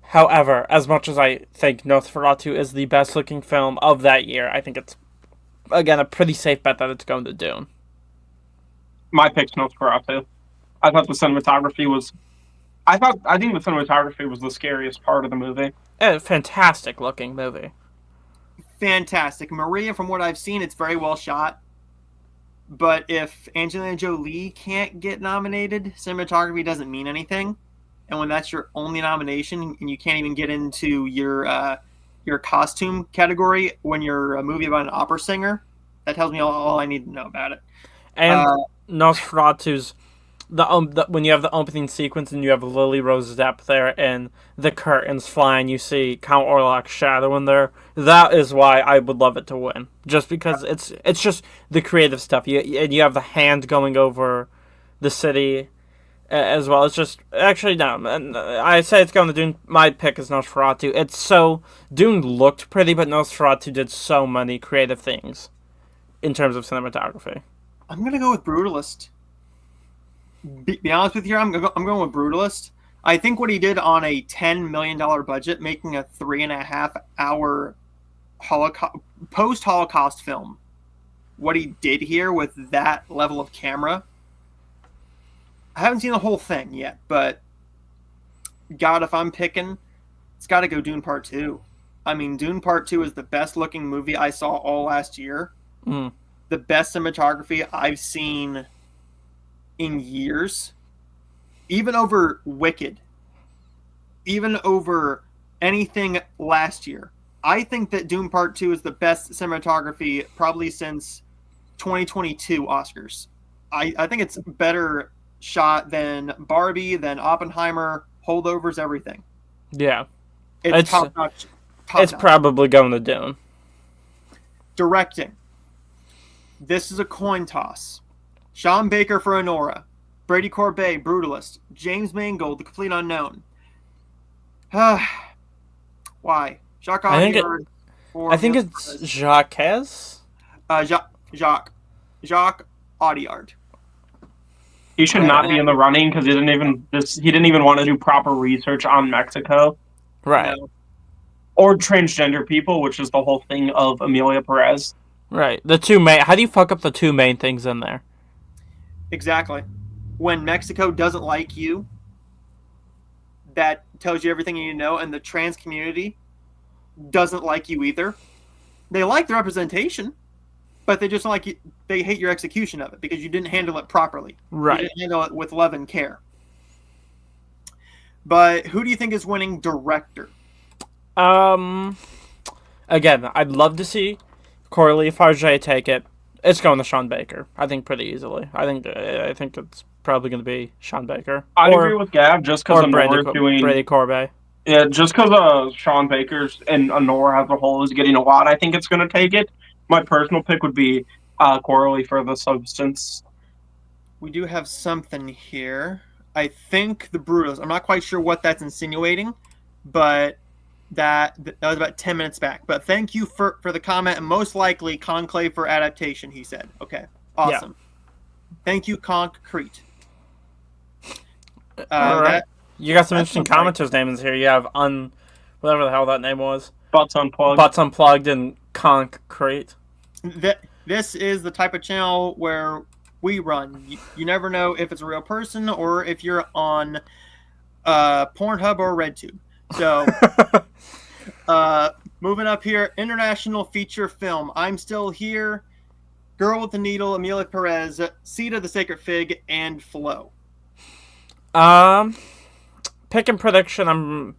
However, as much as I think Nosferatu is the best looking film of that year, I think it's, again, a pretty safe bet that it's going to Dune. My pick's Nosferatu. I thought the cinematography was... I think the cinematography was the scariest part of the movie. A fantastic looking movie. Fantastic. Maria, from what I've seen, it's very well shot. But if Angelina Jolie can't get nominated, cinematography doesn't mean anything. And when that's your only nomination, and you can't even get into your costume category when you're a movie about an opera singer, that tells me all I need to know about it. And Nosferatu's when you have the opening sequence and you have Lily Rose Depp there and the curtains flying, you see Count Orlok's shadow in there. That is why I would love it to win, just because it's just the creative stuff. You have the hand going over the city as well. It's just, actually, no, I say it's going to Dune. My pick is Nosferatu. Dune looked pretty, but Nosferatu did so many creative things in terms of cinematography. I'm going to go with Brutalist. Be honest with you, I'm going with Brutalist. I think what he did on a $10 million budget, making a 3.5 hour post-Holocaust film, what he did here with that level of camera, I haven't seen the whole thing yet, but God, if I'm picking, it's got to go Dune Part 2. I mean, Dune Part 2 is the best looking movie I saw all last year. Mm. The best cinematography I've seen in years. Even over Wicked. Even over anything last year. I think that Dune Part 2 is the best cinematography probably since 2022 Oscars. I think it's better shot than Barbie, than Oppenheimer, Holdovers, everything. Yeah. It's top-notch. It's probably going to Dune. Directing. This is a coin toss. Sean Baker for Honora. Brady Corbet, Brutalist. James Mangold, The Complete Unknown. Why? Jacques Audiard. I think it's Jacques. Jacques Audiard. He should not be in the running because he didn't even want to do proper research on Mexico. Right. No. or transgender people, which is the whole thing of Amelia Perez. Right. The two main. How do you fuck up the two main things in there? Exactly. When Mexico doesn't like you, that tells you everything you need to know, and the trans community doesn't like you either. They like the representation, but they just don't like you. They hate your execution of it because you didn't handle it properly. Right. You didn't handle it with love and care. But who do you think is winning director? Again, I'd love to see Coralie Farge take it. It's going to Sean Baker, I think, pretty easily. I think it's probably going to be Sean Baker. I agree with Gav just because Honora is doing Brady Corbet. Yeah, just because Sean Baker's and Honora as a whole is getting a lot. I think it's going to take it. My personal pick would be Coralie for The Substance. We do have something here. I think The Brutus. I'm not quite sure what that's insinuating, but that was about 10 minutes back. But thank you for the comment, and most likely Conclave for adaptation, he said. Okay, awesome. Yeah. Thank you, Concrete. All right. You got some interesting commenters' names here. You have whatever the hell that name was. Butts Unplugged. Butts Unplugged and Concrete. This is the type of channel where we run. You never know if it's a real person or if you're on Pornhub or RedTube. So, moving up here, international feature film. I'm Still Here, Girl with the Needle, Amelia Perez, Seed of the Sacred Fig, and Flow. Pick and prediction.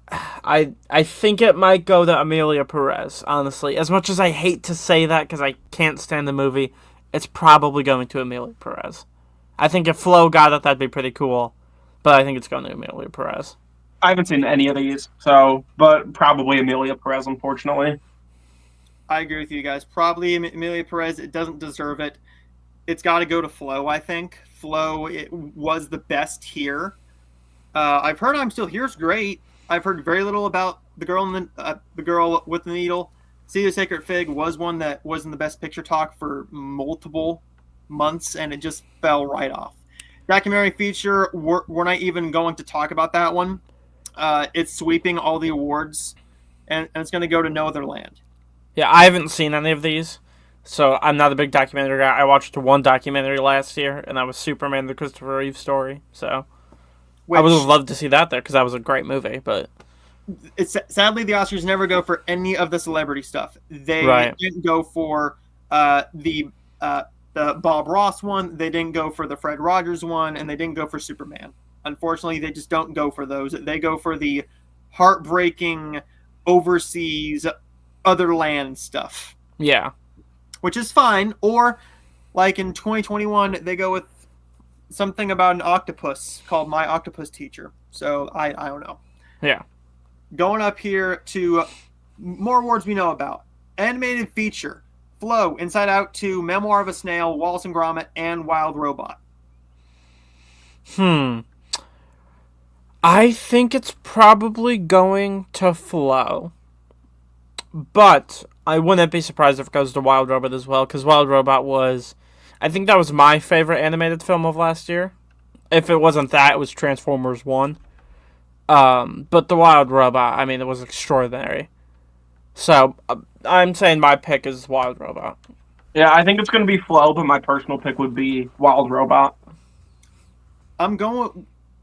I think it might go to Amelia Perez. Honestly, as much as I hate to say that because I can't stand the movie, it's probably going to Amelia Perez. I think if Flo got it, that'd be pretty cool, but I think it's going to Amelia Perez. I haven't seen any of these, but probably Amelia Perez, unfortunately. I agree with you guys. Probably Amelia Perez. It doesn't deserve it. It's got to go to Flo, I think. Flo, it was the best here. I've heard I'm Still Here is great. I've heard very little about the girl with the needle. See the Sacred Fig was one that was in the Best Picture talk for multiple months, and it just fell right off. Documentary feature, we're not even going to talk about that one. It's sweeping all the awards, and it's going to go to No Other Land. Yeah, I haven't seen any of these, so I'm not a big documentary guy. I watched one documentary last year, and that was Superman, the Christopher Reeve story, so I would have loved to see that there, because that was a great movie, but sadly, the Oscars never go for any of the celebrity stuff. They didn't go for the Bob Ross one, they didn't go for the Fred Rogers one, and they didn't go for Superman. Unfortunately, they just don't go for those. They go for the heartbreaking, overseas, other land stuff. Yeah. Which is fine. Or, like in 2021, they go with something about an octopus called My Octopus Teacher. So, I don't know. Yeah. Going up here to more awards we know about. Animated feature. Flow, Inside Out 2, Memoir of a Snail, Wallace and Gromit, and Wild Robot. I think it's probably going to Flow. But I wouldn't be surprised if it goes to Wild Robot as well, because Wild Robot was... I think that was my favorite animated film of last year. If it wasn't that, it was Transformers 1. But the Wild Robot, I mean, it was extraordinary. So, I'm saying my pick is Wild Robot. Yeah, I think it's going to be Flow, but my personal pick would be Wild Robot.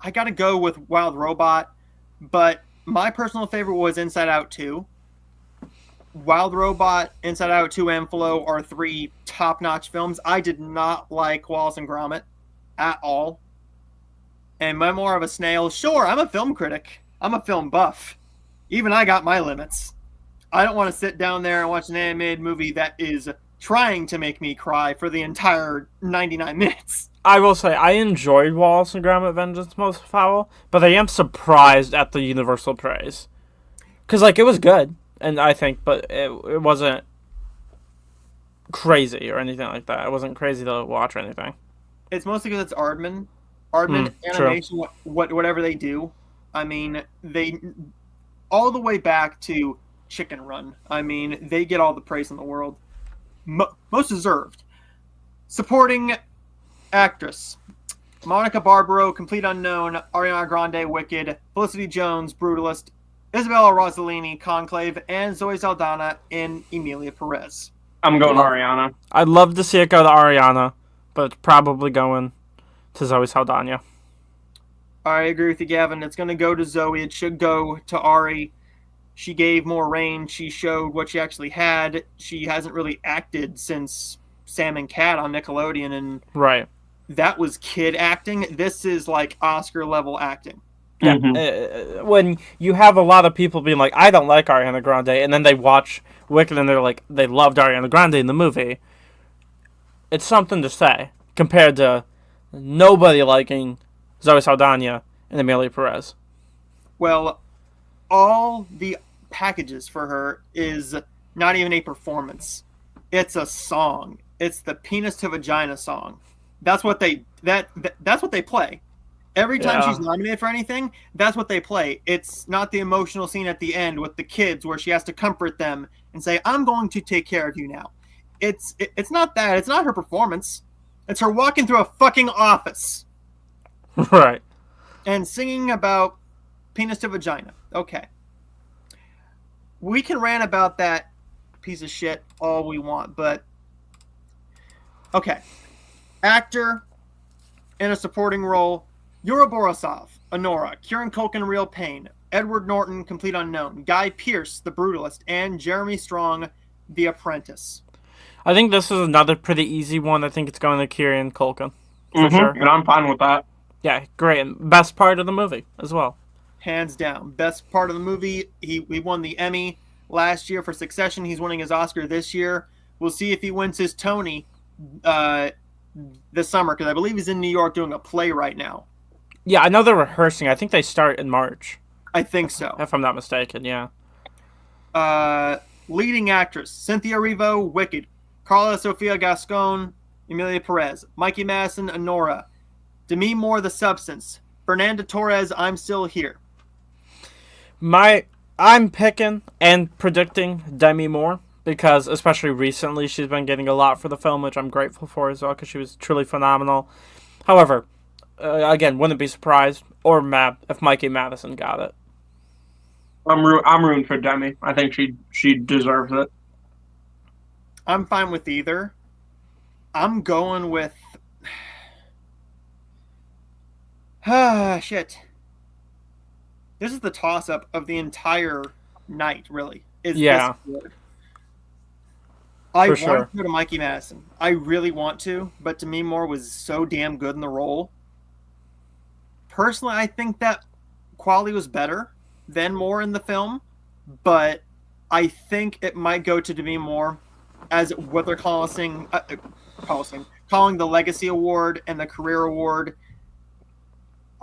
I got to go with Wild Robot, but my personal favorite was Inside Out 2. Wild Robot, Inside Out 2, and Flow are three top-notch films. I did not like Wallace and Gromit at all. And Memoir of a Snail, sure, I'm a film critic. I'm a film buff. Even I got my limits. I don't want to sit down there and watch an animated movie that is trying to make me cry for the entire 99 minutes. I will say, I enjoyed Wallace and Gromit Vengeance Most Foul, but I am surprised at the universal praise. Because, it was good, and I think, but it wasn't crazy or anything like that. It wasn't crazy to watch or anything. It's mostly because it's Aardman. Aardman animation, whatever they do. I mean, they all the way back to Chicken Run. I mean, they get all the praise in the world. Most deserved. Supporting actress. Monica Barbaro, Complete Unknown, Ariana Grande, Wicked, Felicity Jones, Brutalist, Isabella Rossellini, Conclave, and Zoe Saldana in Emilia Perez. I'm going Love- Ariana. I'd love to see it go to Ariana, but it's probably going to Zoe Saldana. I agree with you, Gavin. It's going to go to Zoe. It should go to Ari. She gave more range. She showed what she actually had. She hasn't really acted since Sam and Cat on Nickelodeon, and Right. that was kid acting. This is like Oscar level acting. Yeah. Mhm. When you have a lot of people being like, I don't like Ariana Grande, and then they watch Wicked and they're like, they loved Ariana Grande in the movie, it's something to say compared to nobody liking Zoe Saldana and Emilia Perez. Well, all the packages for her is not even a performance. It's a song. It's the penis to vagina song. That's what they that's what they play. Every time Yeah. she's nominated for anything, that's what they play. It's not the emotional scene at the end with the kids where she has to comfort them and say, "I'm going to take care of you now." It's not that. It's not her performance. It's her walking through a fucking office Right. and singing about penis to vagina. Okay. We can rant about that piece of shit all we want, but okay. Actor in a supporting role: Yura Borisov, Honora, Kieran Culkin, Real Pain, Edward Norton, Complete Unknown, Guy Pearce, The Brutalist, and Jeremy Strong, The Apprentice. I think this is another pretty easy one. I think it's going to Kieran Culkin. For sure. And I'm fine with that. Yeah, great. And best part of the movie as well. Hands down. Best part of the movie. He won the Emmy last year for Succession. He's winning his Oscar this year. We'll see if he wins his Tony this summer, because I believe he's in New York doing a play right now. Yeah, I know they're rehearsing. I think they start in March, I think so. if I'm not mistaken. Yeah. Leading actress: Cynthia Erivo, Wicked; Carla Sofia Gascon, Emilia Perez; Mikey Madison, Honora; Demi Moore, The Substance; Fernanda Torres, I'm Still Here. I'm picking and predicting Demi Moore because, especially recently, she's been getting a lot for the film, which I'm grateful for as well because she was truly phenomenal. However, again, wouldn't be surprised or mad if Mikey Madison got it. I'm rooting for Demi. I think she deserves it. I'm fine with either. I'm going with shit. This is the toss-up of the entire night, really. Yeah. This good? I For want sure. to go to Mikey Madison. I really want to, but Demi Moore was so damn good in the role. Personally, I think that quality was better than Moore in the film, but I think it might go to Demi Moore as what they're calling the Legacy Award and the Career Award.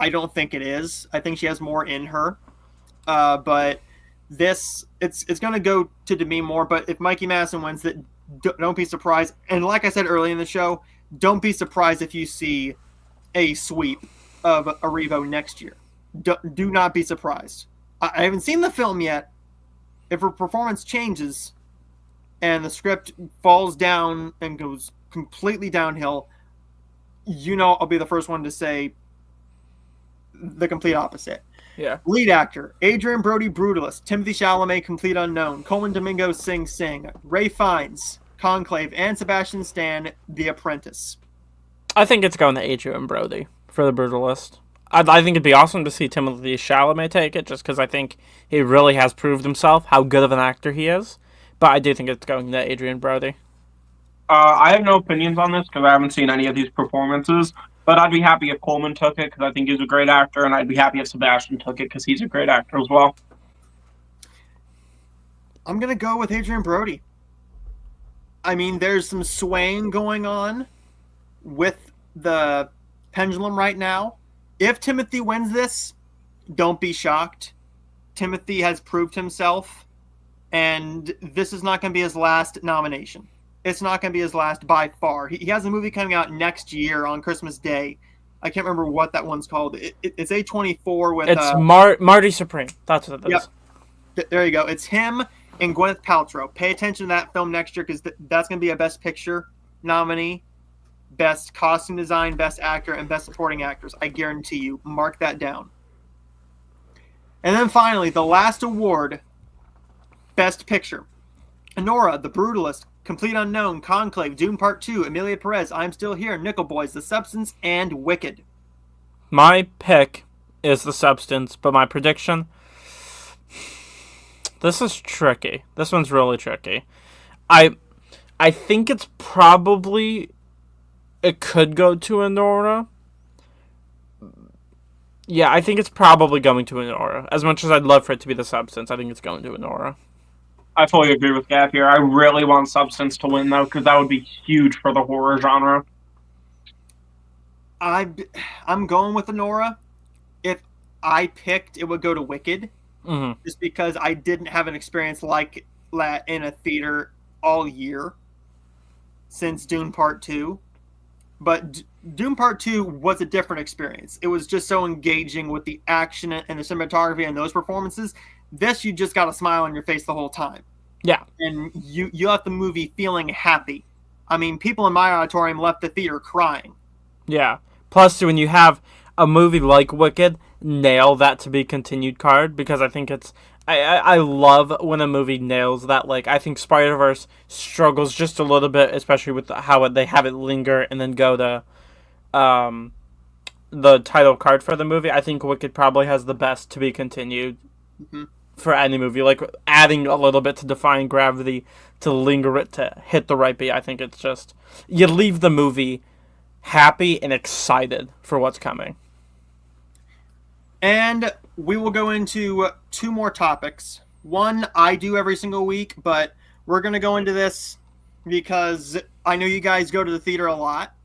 I don't think it is. I think she has more in her. But it's going to go to Demi Moore. But if Mikey Madison wins it, don't be surprised. And like I said early in the show, don't be surprised if you see a sweep of Erivo next year. Do not be surprised. I haven't seen the film yet. If her performance changes and the script falls down and goes completely downhill, I'll be the first one to say the complete opposite. Yeah. Lead actor: Adrian Brody, Brutalist; Timothy Chalamet, Complete Unknown; Coleman Domingo, Sing Sing; Ray Fiennes, Conclave; and Sebastian Stan, The Apprentice. I think it's going to Adrian Brody for The Brutalist. I think it'd be awesome to see Timothy Chalamet take it, just because I think he really has proved himself, how good of an actor he is. But I do think it's going to Adrian Brody. I have no opinions on this because I haven't seen any of these performances. But I'd be happy if Coleman took it because I think he's a great actor, and I'd be happy if Sebastian took it because he's a great actor as well. I'm going to go with Adrian Brody. I mean, there's some swaying going on with the pendulum right now. If Timothy wins this, don't be shocked. Timothy has proved himself, and this is not going to be his last nomination. It's not going to be his last by far. He has a movie coming out next year on Christmas Day. I can't remember what that one's called. It's A24 with... It's Marty Supreme. That's what it is. Yep. There you go. It's him and Gwyneth Paltrow. Pay attention to that film next year because that's going to be a Best Picture nominee, Best Costume Design, Best Actor, and Best Supporting Actors. I guarantee you. Mark that down. And then finally, the last award, Best Picture. Anora, The Brutalist, Complete Unknown, Conclave, Dune Part 2, Emilia Perez, I'm Still Here, Nickel Boys, The Substance, and Wicked. My pick is The Substance, but my prediction... This is tricky. This one's really tricky. I think it's probably... It could go to Anora. Yeah, I think it's probably going to Anora. As much as I'd love for it to be The Substance, I think it's going to Anora. I fully agree with Gav here. I really want Substance to win, though, because that would be huge for the horror genre. I'm going with Anora. If I picked, it would go to Wicked. Mm-hmm. Just because I didn't have an experience like that in a theater all year since Dune Part 2. But Dune Part 2 was a different experience. It was just so engaging with the action and the cinematography and those performances. This, you just got a smile on your face the whole time. Yeah. And you left the movie feeling happy. I mean, people in my auditorium left the theater crying. Yeah. Plus, when you have a movie like Wicked, nail that to be continued card, because I think it's... I love when a movie nails that. Like, I think Spider-Verse struggles just a little bit, especially with how they have it linger and then go to the title card for the movie. I think Wicked probably has the best to be continued for any movie. Like, adding a little bit to Defying Gravity, to linger it, to hit the right beat. I think it's just... You leave the movie happy and excited for what's coming. And we will go into 2 more topics. One I do every single week, but we're going to go into this because I know you guys go to the theater a lot.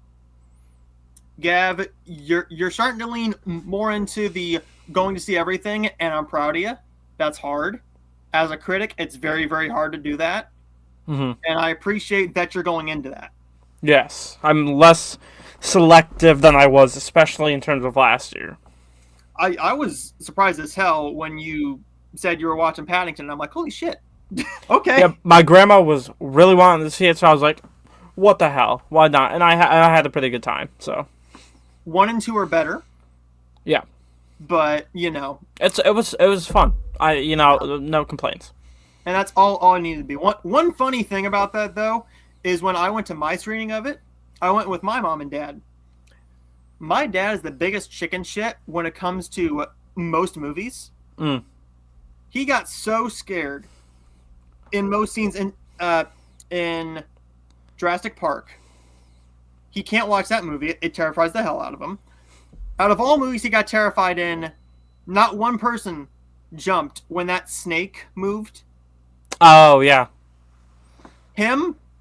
Gav, you're starting to lean more into the going to see everything, and I'm proud of you. That's hard. As a critic, it's very, very hard to do that. Mm-hmm. And I appreciate that you're going into that. Yes, I'm less selective than I was, especially in terms of last year. I was surprised as hell when you said you were watching Paddington. And I'm like, holy shit. Okay. Yeah, my grandma was really wanting to see it, so I was like, what the hell? Why not? And I had a pretty good time, so. 1 and 2 are better. Yeah. But, you know. It was fun. No complaints. And that's all it needed to be. One funny thing about that, though, is when I went to my screening of it, I went with my mom and dad. My dad is the biggest chicken shit when it comes to most movies. Mm. He got so scared in most scenes in Jurassic Park. He can't watch that movie. It terrifies the hell out of him. Out of all movies he got terrified in, not one person jumped when that snake moved. Oh, yeah.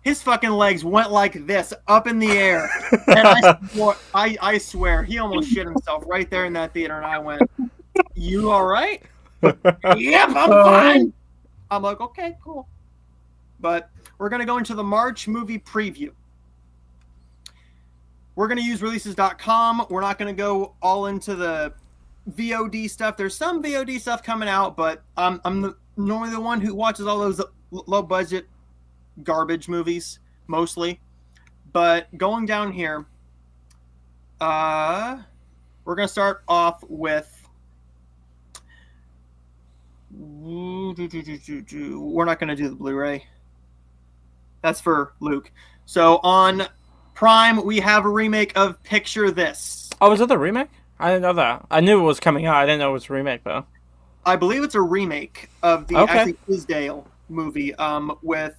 His fucking legs went like this, up in the air. And I swear, he almost shit himself right there in that theater, and I went, you all right? Yep, I'm fine. I'm like, okay, cool. But we're going to go into the March movie preview. We're going to use releases.com. We're not going to go all into the VOD stuff. There's some VOD stuff coming out, but I'm normally the one who watches all those low-budget garbage movies mostly. But going down here, we're gonna start off with we're not gonna do the Blu-ray, that's for Luke. So on Prime we have a remake of Picture This. Oh, was it the remake? I didn't know that. I knew it was coming out. I didn't know it was a remake though. I believe it's a remake of the actually Tisdale movie with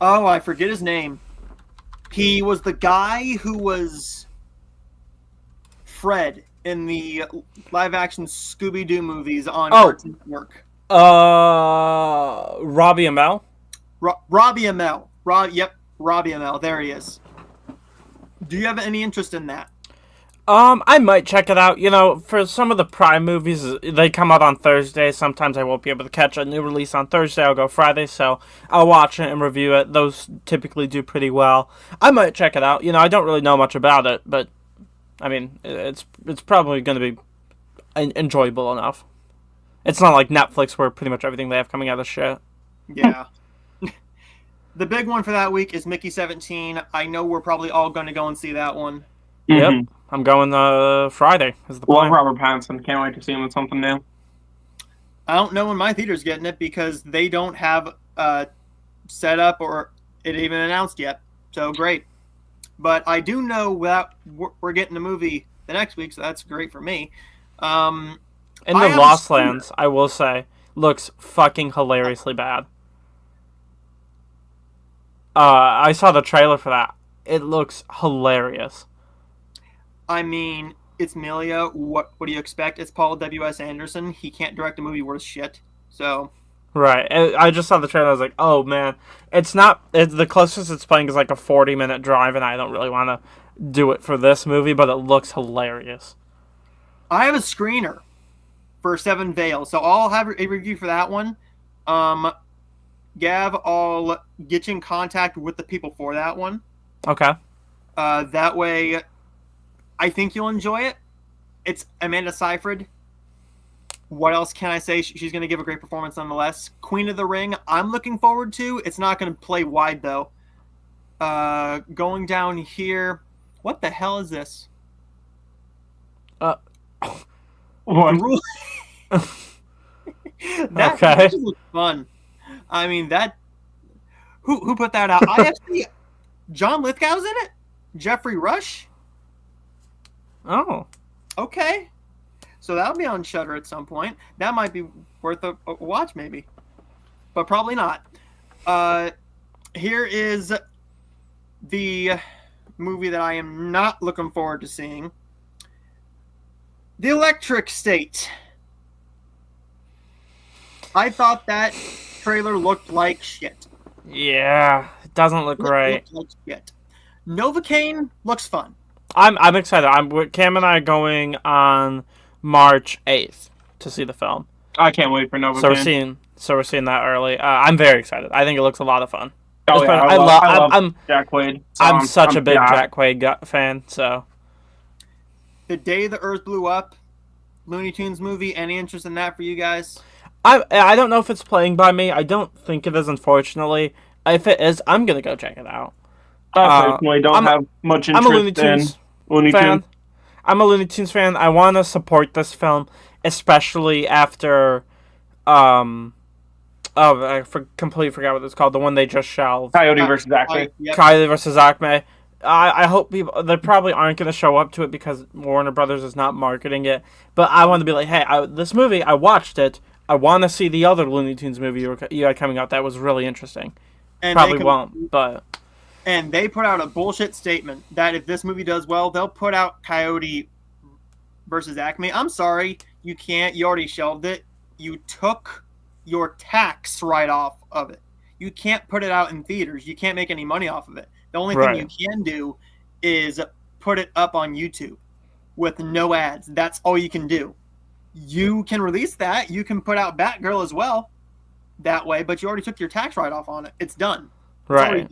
I forget his name. He was the guy who was Fred in the live-action Scooby-Doo movies on Cartoon Network. Robbie Amell? Robbie Amell. Robbie Amell. There he is. Do you have any interest in that? I might check it out. You know, for some of the Prime movies, they come out on Thursday. Sometimes I won't be able to catch a new release on Thursday. I'll go Friday, so I'll watch it and review it. Those typically do pretty well. I might check it out. You know, I don't really know much about it, but, I mean, it's probably going to be enjoyable enough. It's not like Netflix where pretty much everything they have coming out is shit. Yeah. The big one for that week is Mickey 17. I know we're probably all going to go and see that one. Yep. Mhm. I'm going Friday. Is the Love plan. Robert Pattinson. Can't wait to see him in something new. I don't know when my theater's getting it because they don't have set up or it even announced yet. So great. But I do know that we're getting a movie the next week, so that's great for me. In I the have a Lost scooter. Lands, I will say, looks fucking hilariously bad. I saw the trailer for that. It looks hilarious. I mean, it's Melia. What do you expect? It's Paul W.S. Anderson. He can't direct a movie worth shit. So Right. I just saw the trailer. I was like, oh man, it's not. The closest it's playing is like a 40-minute drive, and I don't really want to do it for this movie, but it looks hilarious. I have a screener for Seven Veils, so I'll have a review for that one. Gav, I'll get you in contact with the people for that one. Okay. That way, I think you'll enjoy it. It's Amanda Seyfried. What else can I say? She's going to give a great performance nonetheless. Queen of the Ring, I'm looking forward to. It's not going to play wide, though. Going down here, what the hell is this? What? The rule. That just looks fun. I mean, that. Who put that out? I actually. John Lithgow's in it? Jeffrey Rush? Oh. Okay. So that'll be on Shudder at some point. That might be worth a watch, maybe. But probably not. Here is the movie that I am not looking forward to seeing. The Electric State. I thought that trailer looked like shit. Yeah, it doesn't look right. Looked like shit. Novocaine looks fun. I'm excited. Cam and I are going on March 8th to see the film. I can't wait for Nova. So we're seeing that early. I'm very excited. I think it looks a lot of fun. Oh, yeah, I love Jack Quaid. So I'm such a big yeah. Jack Quaid fan. So The Day the Earth Blew Up, Looney Tunes movie. Any interest in that for you guys? I don't know if it's playing by me. I don't think it is, unfortunately. If it is, I'm gonna go check it out. I personally don't have much interest I'm a Looney Tunes in Looney fan. Tunes. I'm a Looney Tunes fan. I want to support this film, especially after, completely forgot what it's called. The one they just shelved. Coyote versus Acme. Yep. Coyote versus Acme. I hope people. They probably aren't going to show up to it because Warner Brothers is not marketing it. But I want to be like, hey, this movie, I watched it. I want to see the other Looney Tunes movie you had coming out. That was really interesting. And Probably won't, but. And they put out a bullshit statement that if this movie does well, they'll put out Coyote versus Acme. I'm sorry, you can't. You already shelved it. You took your tax write-off of it. You can't put it out in theaters. You can't make any money off of it. The only thing you can do is put it up on YouTube with no ads. That's all you can do. You can release that. You can put out Batgirl as well that way, but you already took your tax write-off on it. It's done. Right.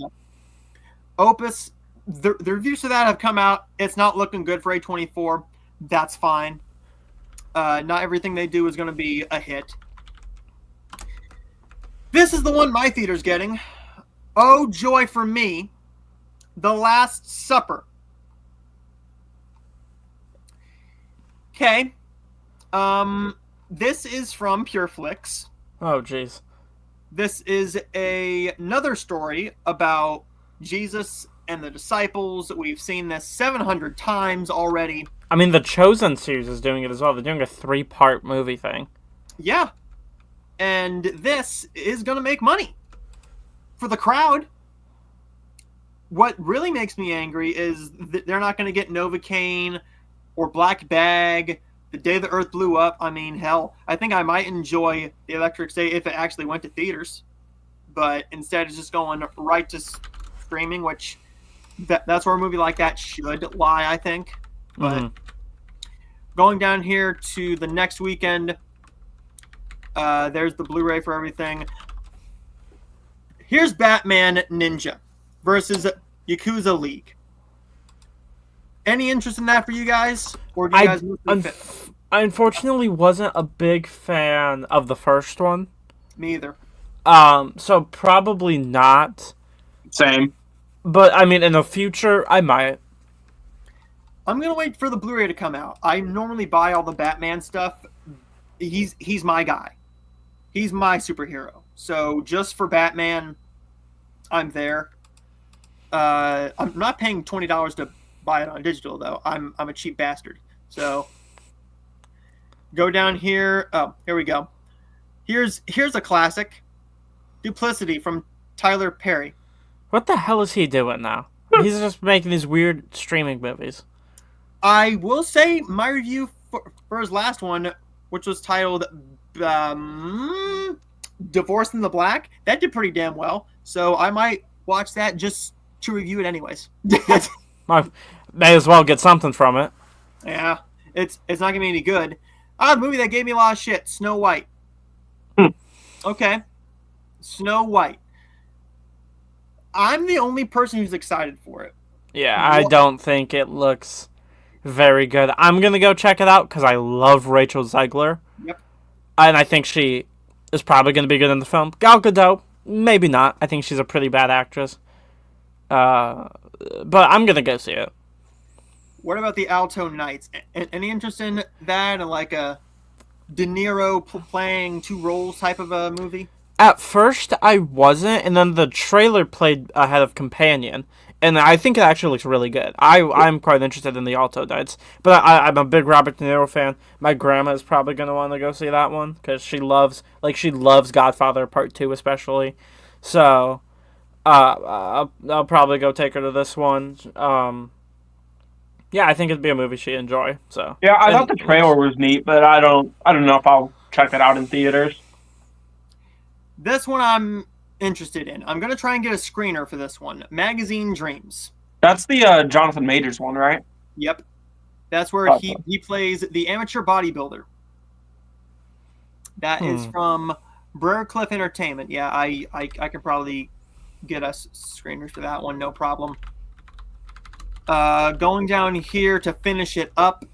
Opus, the reviews of that have come out. It's not looking good for A24. That's fine. Not everything they do is going to be a hit. This is the one my theater's getting. Oh, joy for me. The Last Supper. Okay. This is from PureFlix. Oh, jeez. This is another story about Jesus and the disciples. We've seen this 700 times already. I mean, the Chosen series is doing it as well. They're doing a 3-part movie thing. Yeah. And this is going to make money for the crowd. What really makes me angry is that they're not going to get Novocaine or Black Bag, The Day the Earth Blew Up. I mean, hell, I think I might enjoy The Electric State if it actually went to theaters. But instead it's just going right to streaming, which that's where a movie like that should lie, I think. But going down here to the next weekend, there's the Blu-ray for everything. Here's Batman Ninja versus Yakuza League. Any interest in that for you guys? Or do you guys I unfortunately wasn't a big fan of the first one. Me either. So probably not. Same. But I mean, in the future, I might. I'm gonna wait for the Blu-ray to come out. I normally buy all the Batman stuff. He's my guy. He's my superhero. So just for Batman, I'm there. I'm not paying $20 to buy it on digital though. I'm a cheap bastard. So go down here. Oh, here we go. Here's a classic. Duplicity from Tyler Perry. What the hell is he doing now? He's just making these weird streaming movies. I will say my review for his last one, which was titled Divorce in the Black, that did pretty damn well. So I might watch that just to review it anyways. May as well get something from it. Yeah, it's not gonna be any good. The movie that gave me a lot of shit, Snow White. Okay, Snow White. I'm the only person who's excited for it. Yeah, I don't think it looks very good. I'm gonna go check it out because I love Rachel Zegler. Yep. And I think she is probably gonna be good in the film. Gal Gadot, maybe not. I think she's a pretty bad actress. But I'm gonna go see it. What about the Alto Knights? Any interest in that, and like a De Niro playing two roles type of a movie? At first, I wasn't, and then the trailer played ahead of Companion, and I think it actually looks really good. I'm quite interested in the Alto Knights, but I'm a big Robert De Niro fan. My grandma is probably going to want to go see that one, because she loves Godfather Part 2 especially. So, I'll probably go take her to this one. Yeah, I think it'd be a movie she'd enjoy. So Yeah, I thought the trailer was neat, but I don't know if I'll check it out in theaters. This one I'm interested in. I'm going to try and get a screener for this one. Magazine Dreams. That's the Jonathan Majors one, right? Yep. That's where he plays the amateur bodybuilder. That is from Briarcliff Entertainment. Yeah, I can probably get us screeners for that one, no problem. Going down here to finish it up.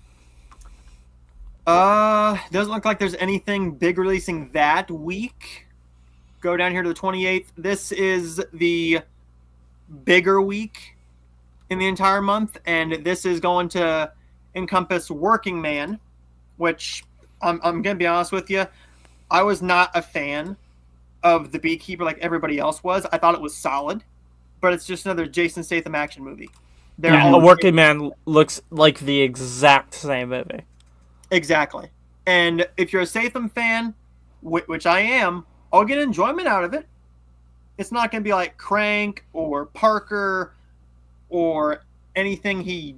Doesn't look like there's anything big releasing that week. Go down here to the 28th. This is the bigger week in the entire month, and this is going to encompass Working Man, which I'm going to be honest with you, I was not a fan of The Beekeeper like everybody else was. I thought it was solid, but it's just another Jason Statham action movie. A Working Man looks like the exact same movie. Exactly. And if you're a Statham fan, which I am, I'll get enjoyment out of it. It's not going to be like Crank or Parker or anything he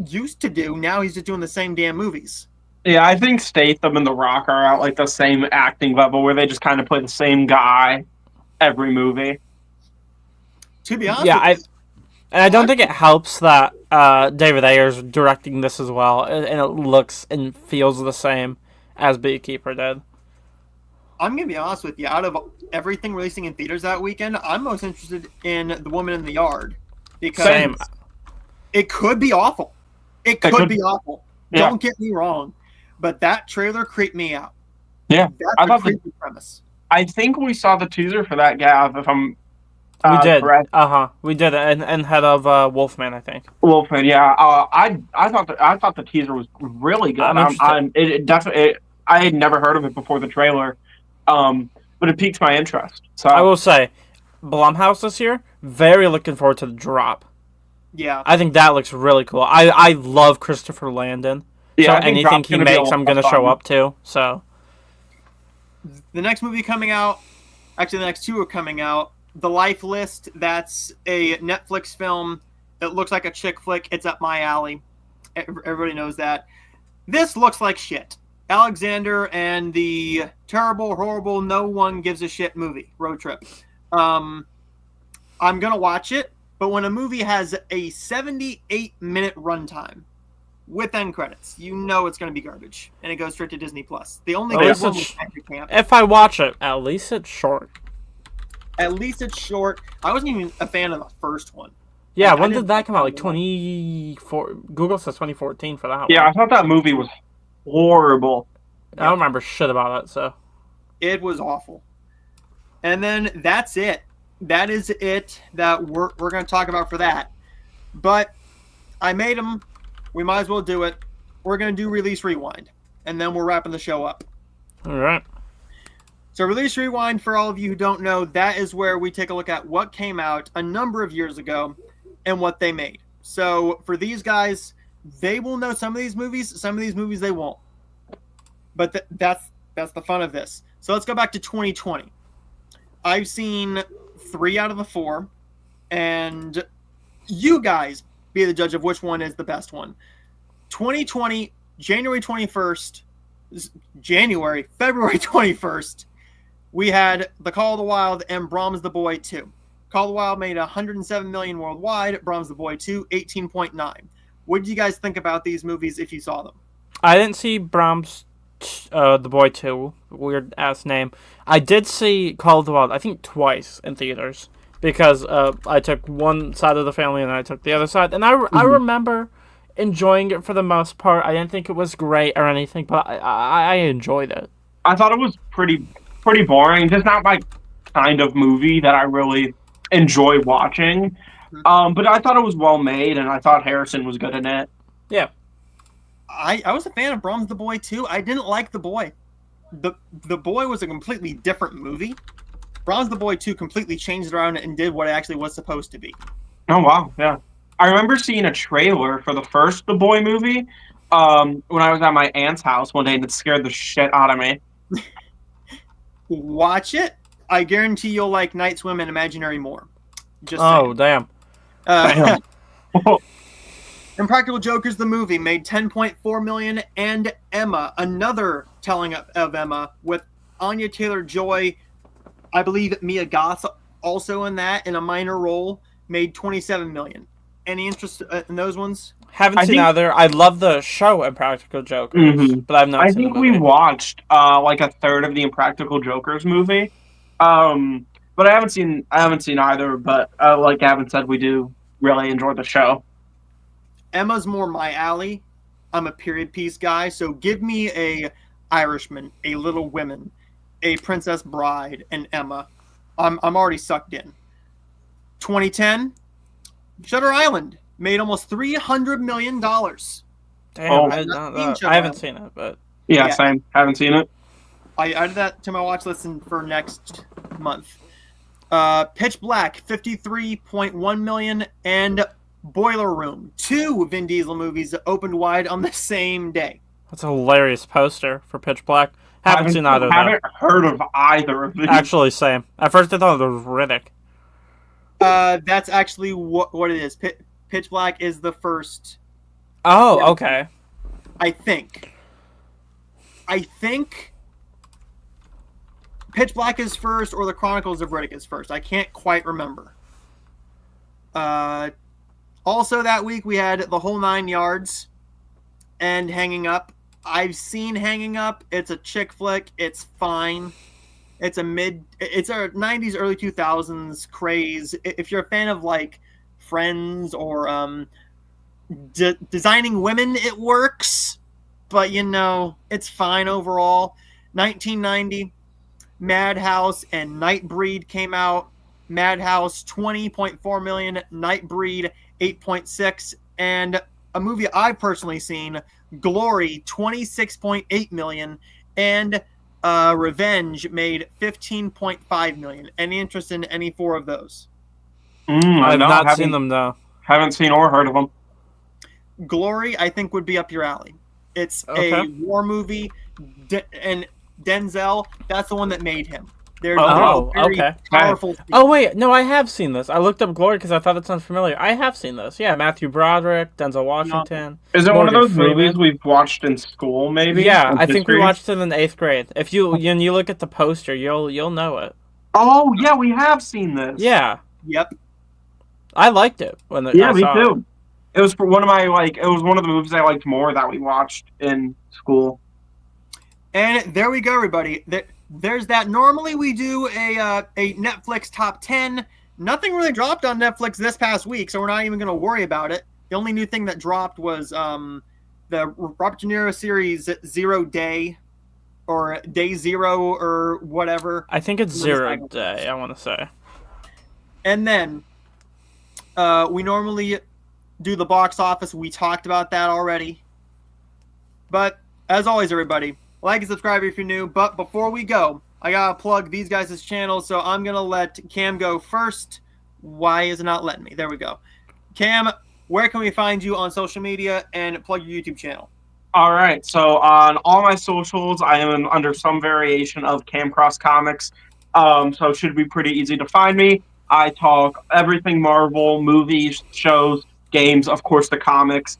used to do. Now he's just doing the same damn movies. Yeah, I think Statham and The Rock are at like the same acting level where they just kind of play the same guy every movie. To be honest, I don't think it helps that David Ayer's directing this as well, and it looks and feels the same as Beekeeper did. I'm going to be honest with you. Out of everything releasing in theaters that weekend, I'm most interested in The Woman in the Yard. Because it could be awful. It could be awful. Yeah. Don't get me wrong. But that trailer creeped me out. Yeah. That's a creepy premise. I think we saw the teaser for that, Gav, if I'm we did. correct. We did it, and head of Wolfman, I think. Wolfman, yeah. I thought the teaser was really good. I had never heard of it before the trailer. But it piqued my interest. So I will say, Blumhouse this year, very looking forward to The Drop. Yeah. I think that looks really cool. I love Christopher Landon. Yeah, so anything he makes, I'm going to show up to. So the next movie coming out, actually the next two are coming out. The Life List, that's a Netflix film that looks like a chick flick. It's up my alley. Everybody knows that. This looks like shit. Alexander and the terrible, horrible, no one gives a shit movie, Road Trip. I'm going to watch it, but when a movie has a 78-minute runtime with end credits, you know it's going to be garbage, and it goes straight to Disney+. The only good one was Country Camp. If I watch it, at least it's short. At least it's short. I wasn't even a fan of the first one. Yeah, when did that come out? Like 24? Google says 2014 for that one. Yeah, I thought that movie was horrible. I don't remember shit about it, so. It was awful. And then that's it. That is it that we're going to talk about for that. But I made them we might as well do it. We're going to do Release Rewind, and then we're wrapping the show up. All right. So Release Rewind, for all of you who don't know, that is where we take a look at what came out a number of years ago and what they made. So for these guys, they will know some of these movies they won't. But that's the fun of this. So let's go back to 2020. I've seen 3 out of the 4, and you guys be the judge of which one is the best one. 2020, February 21st, we had The Call of the Wild and Brahms the Boy 2. Call of the Wild made 107 million worldwide, Brahms the Boy 2, 18.9. What did you guys think about these movies if you saw them? I didn't see Brahms the Boy 2, weird ass name. I did see Call of the Wild, I think twice in theaters, because I took one side of the family and I took the other side, and I remember enjoying it for the most part. I didn't think it was great or anything, but I enjoyed it. I thought it was pretty boring. Just not my kind of movie that I really enjoy watching. But I thought it was well made, and I thought Harrison was good in it. Yeah. I was a fan of Brahms the Boy too. I didn't like The Boy. The Boy was a completely different movie. Brahms the Boy 2 completely changed it around and did what it actually was supposed to be. Oh, wow, yeah. I remember seeing a trailer for the first The Boy movie when I was at my aunt's house one day, and it scared the shit out of me. Watch it. I guarantee you'll like Night Swim and Imaginary more. Just saying. Damn. Damn. Impractical Jokers, the movie, made 10.4 million, and Emma, another telling of Emma, with Anya Taylor-Joy, I believe Mia Goth also in that, in a minor role, made 27 million. Any interest in those ones? Haven't seen either. I love the show Impractical Jokers, but I've not seen the movie. I think we watched like a third of the Impractical Jokers movie, but I haven't seen either. But like Gavin said, we do really enjoy the show. Emma's more my alley. I'm a period piece guy, so give me a Irishman, a Little Women, a Princess Bride, and Emma. I'm already sucked in. 2010, Shutter Island made almost $300 million. Damn, I haven't seen it, but yeah, same. Haven't seen it. I added that to my watch list for next month. Pitch Black, 53.1 million, and Boiler Room, 2 Vin Diesel movies that opened wide on the same day. That's a hilarious poster for Pitch Black. Haven't seen either. Haven't heard of either of these. Actually, same. At first, I thought it was Riddick. That's actually what it is. Pitch Black is the first. Oh, okay. I think Pitch Black is first, or The Chronicles of Riddick is first. I can't quite remember. Also that week we had The Whole Nine Yards and Hanging Up. I've seen Hanging Up. It's a chick flick. It's fine. It's a 90s, early 2000s craze. If you're a fan of like Friends or Designing Women, it works. But it's fine overall. 1990, Madhouse and Nightbreed came out. Madhouse 20.4 million, Nightbreed 8.6, and a movie I've personally seen, Glory, 26.8 million, and Revenge made 15.5 million. Any interest in any 4 of those? I've not seen them, though. Haven't seen or heard of them. Glory, I think, would be up your alley. It's a war movie, and Denzel, that's the one that made him. They're very powerful. Oh, wait. No, I have seen this. I looked up Glory because I thought it sounded familiar. I have seen this. Yeah, Matthew Broderick, Denzel Washington. Is it one of those movies we've watched in school, maybe? Yeah, I think we watched it in 8th grade. If you look at the poster, you'll know it. Oh, yeah, we have seen this. Yeah. Yep. I liked it when me too. It was one of the movies I liked more that we watched in school. And there we go, everybody. There's that. Normally we do a Netflix top 10. Nothing really dropped on Netflix this past week, so we're not even going to worry about it. The only new thing that dropped was the Robert De Niro series Zero Day, or Day Zero, or whatever. I think it's Zero Day, I want to say. And then we normally do the box office. We talked about that already. But as always, everybody, like and subscribe if you're new. But before we go, I gotta plug these guys' channels, so I'm gonna let Cam go first. Why is it not letting me? There we go. Cam, where can we find you on social media, and plug your YouTube channel? All right. So on all my socials, I am under some variation of Camcross Comics. So it should be pretty easy to find me. I talk everything Marvel, movies, shows, games, of course, the comics.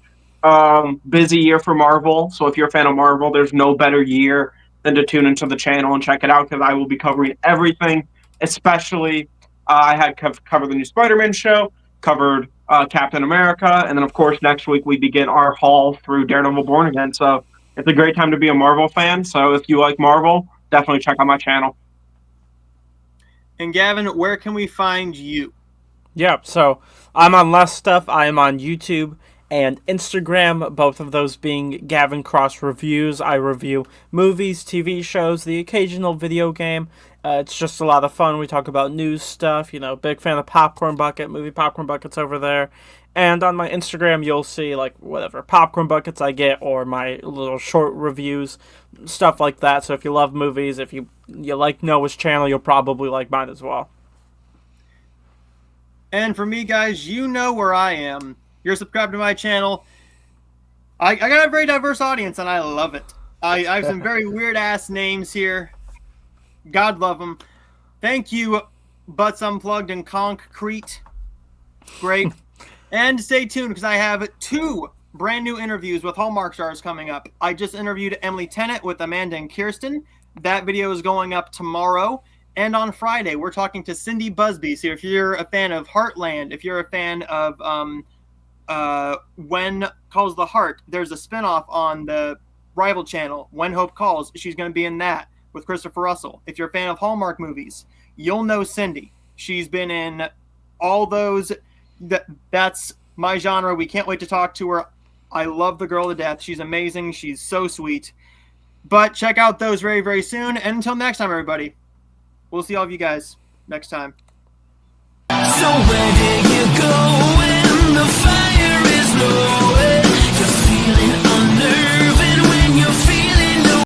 Busy year for Marvel. So if you're a fan of Marvel, there's no better year than to tune into the channel and check it out, because I will be covering everything, especially I had covered the new Spider-Man show, covered Captain America, and then of course next week we begin our haul through Daredevil Born Again. So it's a great time to be a Marvel fan. So if you like Marvel, definitely check out my channel. And Gavin, where can we find you? Yeah, so I'm on less stuff. I am on YouTube and Instagram, both of those being Gavin Cross Reviews. I review movies, TV shows, the occasional video game. It's just a lot of fun. We talk about news stuff, big fan of Popcorn Bucket, movie Popcorn Buckets over there. And on my Instagram, you'll see, whatever Popcorn Buckets I get, or my little short reviews, stuff like that. So if you love movies, if you like Noah's channel, you'll probably like mine as well. And for me, guys, you know where I am. You're subscribed to my channel. I got a very diverse audience, and I love it. I have some very weird-ass names here. God love them. Thank you, Butts Unplugged and Concrete. Great. And stay tuned, because I have 2 brand new interviews with Hallmark stars coming up. I just interviewed Emily Tennant with Amanda and Kirsten. That video is going up tomorrow. And on Friday, we're talking to Cindy Busby. So if you're a fan of Heartland, if you're a fan of When Calls the Heart, there's a spinoff on the rival channel, When Hope Calls. She's going to be in that with Christopher Russell. If you're a fan of Hallmark movies, you'll know Cindy. She's been in all those. That's my genre. We can't wait to talk to her. I love the girl to death. She's amazing. She's so sweet. But check out those very, very soon. And until next time, everybody, we'll see all of you guys next time. So where